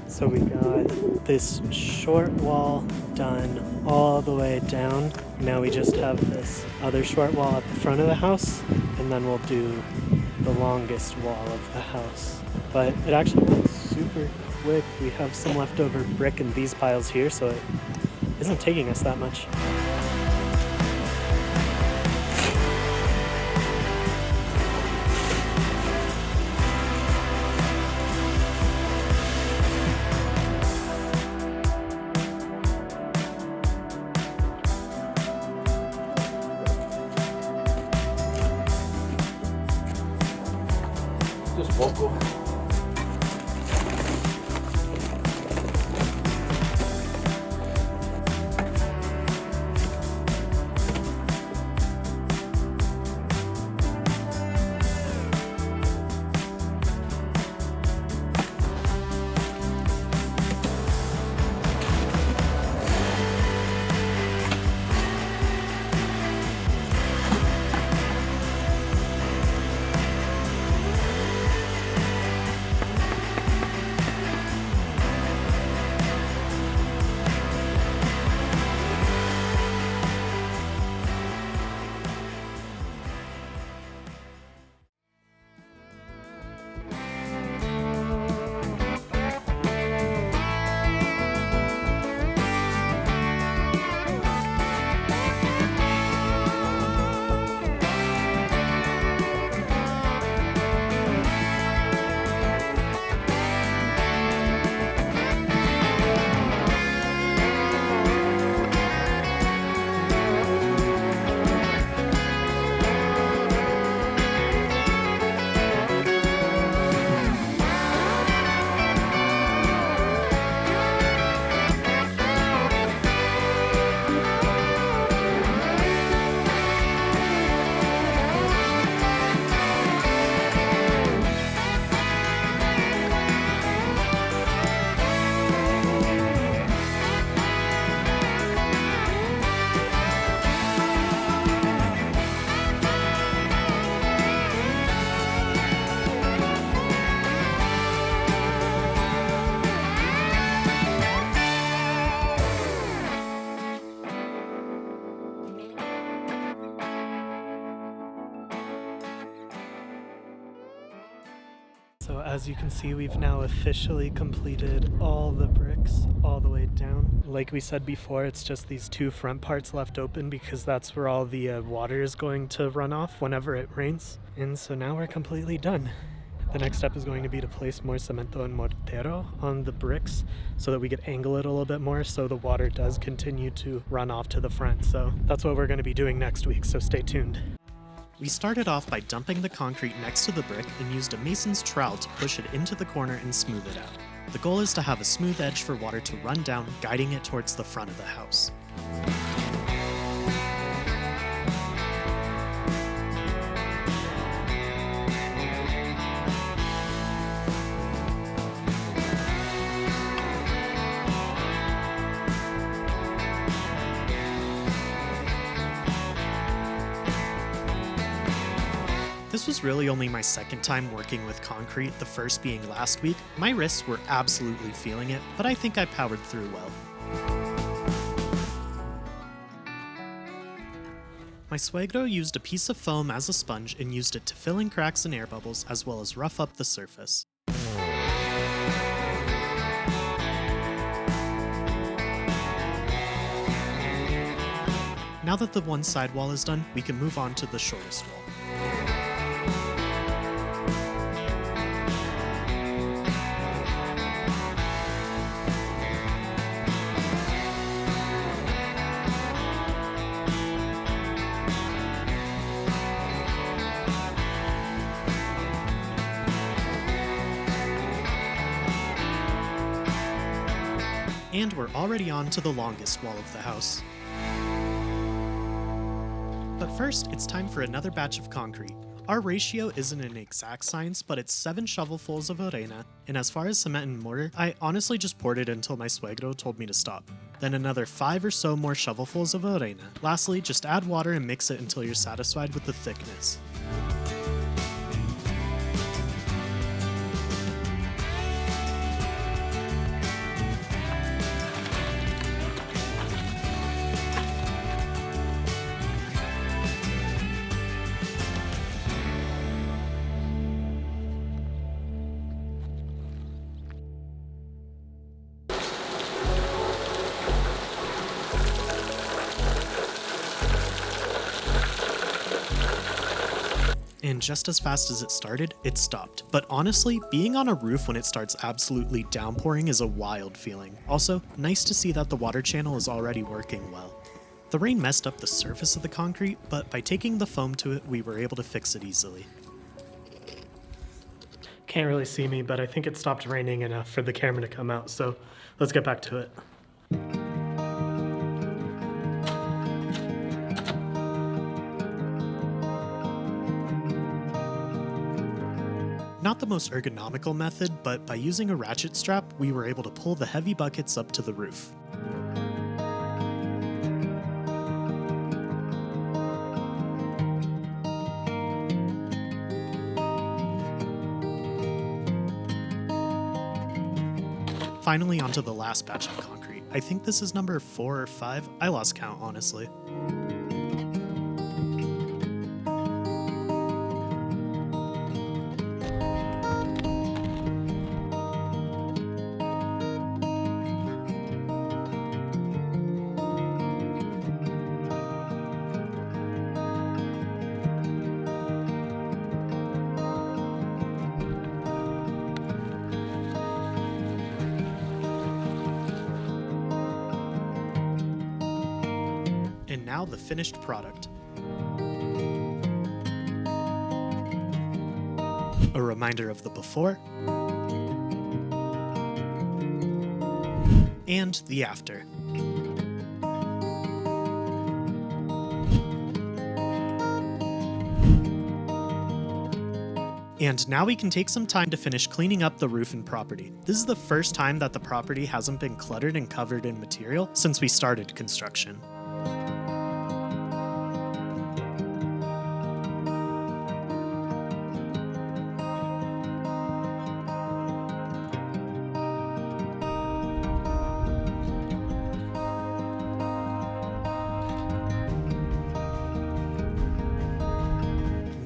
Speaker 1: So we got this short wall done all the way down. Now we just have this other short wall at the front of the house, and then we'll do the longest wall of the house. But it actually went super quick. We have some leftover brick in these piles here, so it isn't taking us that much.
Speaker 5: Just poco.
Speaker 1: So as you can see, we've now officially completed all the bricks all the way down. Like we said before, it's just these two front parts left open because that's where all the water is going to run off whenever it rains. And so now we're completely done. The next step is going to be to place more cemento and mortero on the bricks so that we could angle it a little bit more so the water does continue to run off to the front. So that's what we're going to be doing next week, so stay tuned.
Speaker 3: We started off by dumping the concrete next to the brick and used a mason's trowel to push it into the corner and smooth it out. The goal is to have a smooth edge for water to run down, guiding it towards the front of the house. This was really only my second time working with concrete, the first being last week. My wrists were absolutely feeling it, but I think I powered through well. My suegro used a piece of foam as a sponge and used it to fill in cracks and air bubbles as well as rough up the surface. Now that the one side wall is done, we can move on to the shortest wall. And we're already on to the longest wall of the house. But first, it's time for another batch of concrete. Our ratio isn't an exact science, but it's 7 shovelfuls of arena, and as far as cement and mortar, I honestly just poured it until my suegro told me to stop. Then another 5 or so more shovelfuls of arena. Lastly, just add water and mix it until you're satisfied with the thickness. And just as fast as it started, it stopped. But honestly, being on a roof when it starts absolutely downpouring is a wild feeling. Also, nice to see that the water channel is already working well. The rain messed up the surface of the concrete, but by taking the foam to it, we were able to fix it easily.
Speaker 1: Can't really see me, but I think it stopped raining enough for the camera to come out, so let's get back to it.
Speaker 3: Not the most ergonomical method, but by using a ratchet strap, we were able to pull the heavy buckets up to the roof. Finally, onto the last batch of concrete. I think this is number 4 or 5. I lost count, honestly. And now the finished product. A reminder of the before and the after. And now we can take some time to finish cleaning up the roof and property. This is the first time that the property hasn't been cluttered and covered in material since we started construction.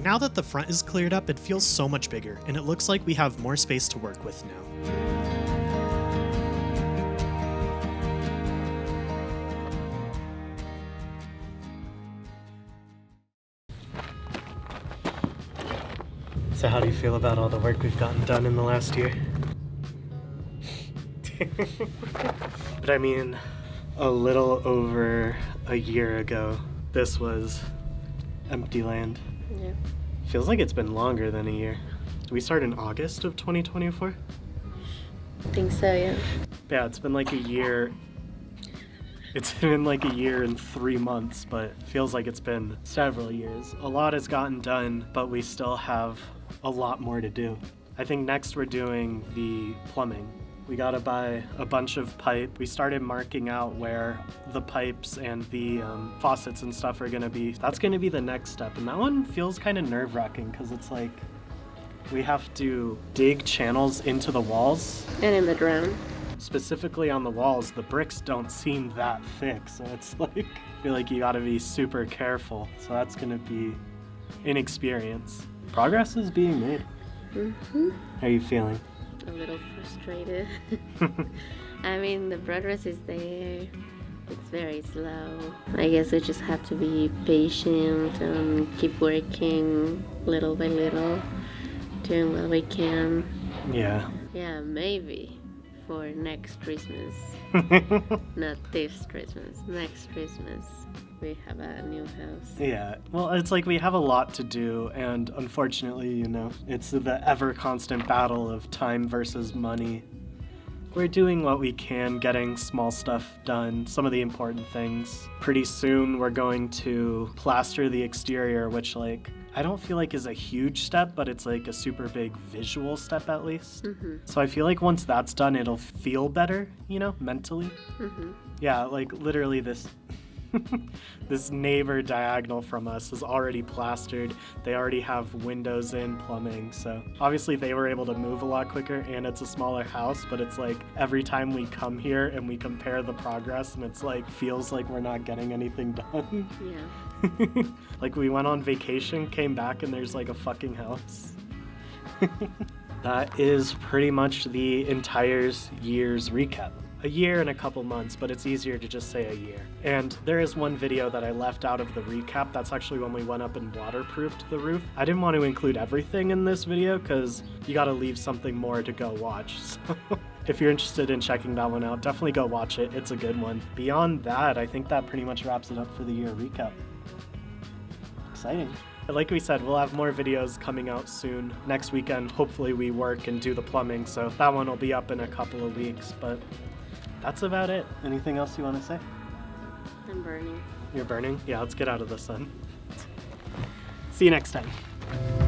Speaker 3: Now that the front is cleared up, it feels so much bigger, and it looks like we have more space to work with now.
Speaker 1: So how do you feel about all the work we've gotten done in the last year? But I mean, a little over a year ago, this was empty land.
Speaker 2: Yeah.
Speaker 1: Feels like it's been longer than a year. Did we start in August of 2024?
Speaker 2: I think so, yeah.
Speaker 1: Yeah, it's been like a year. It's been like a year and 3 months, but it feels like it's been several years. A lot has gotten done, but we still have a lot more to do. I think next we're doing the plumbing. We gotta buy a bunch of pipe. We started marking out where the pipes and the faucets and stuff are gonna be. That's gonna be the next step. And that one feels kind of nerve-wracking because it's like we have to dig channels into the walls.
Speaker 2: And in the ground.
Speaker 1: Specifically on the walls, the bricks don't seem that thick. So it's like, I feel like you gotta be super careful. So that's gonna be an experience. Progress is being made.
Speaker 2: Mm-hmm.
Speaker 1: How are you feeling?
Speaker 2: A little frustrated. I mean, the progress is there. It's very slow. I guess we just have to be patient and keep working little by little, doing what we can.
Speaker 1: Yeah.
Speaker 2: Yeah, maybe for next Christmas. Not this Christmas. Next Christmas, we have a new house.
Speaker 1: Yeah, well, it's like we have a lot to do, and unfortunately, you know, it's the ever constant battle of time versus money. We're doing what we can, getting small stuff done, some of the important things. Pretty soon we're going to plaster the exterior, which like, I don't feel like is a huge step, but it's like a super big visual step at least. So I feel like once that's done, it'll feel better, you know, mentally. Yeah, like literally this this neighbor diagonal from us is already plastered. They already have windows in, plumbing, so obviously they were able to move a lot quicker, and it's a smaller house, but it's like every time we come here and we compare the progress, and it's like feels like we're not getting anything done.
Speaker 2: Yeah.
Speaker 1: Like we went on vacation, came back, and there's like a fucking house. That is pretty much the entire year's recap. A year and a couple months, but it's easier to just say a year. And there is one video that I left out of the recap. That's actually when we went up and waterproofed the roof. I didn't want to include everything in this video because you gotta leave something more to go watch. So if you're interested in checking that one out, definitely go watch it. It's a good one. Beyond that, I think that pretty much wraps it up for the year recap. Exciting. But like we said, we'll have more videos coming out soon. Next weekend, hopefully we work and do the plumbing, so that one will be up in a couple of weeks, but that's about it. Anything else you want to say?
Speaker 2: I'm burning.
Speaker 1: You're burning? Yeah, let's get out of the sun. See you next time.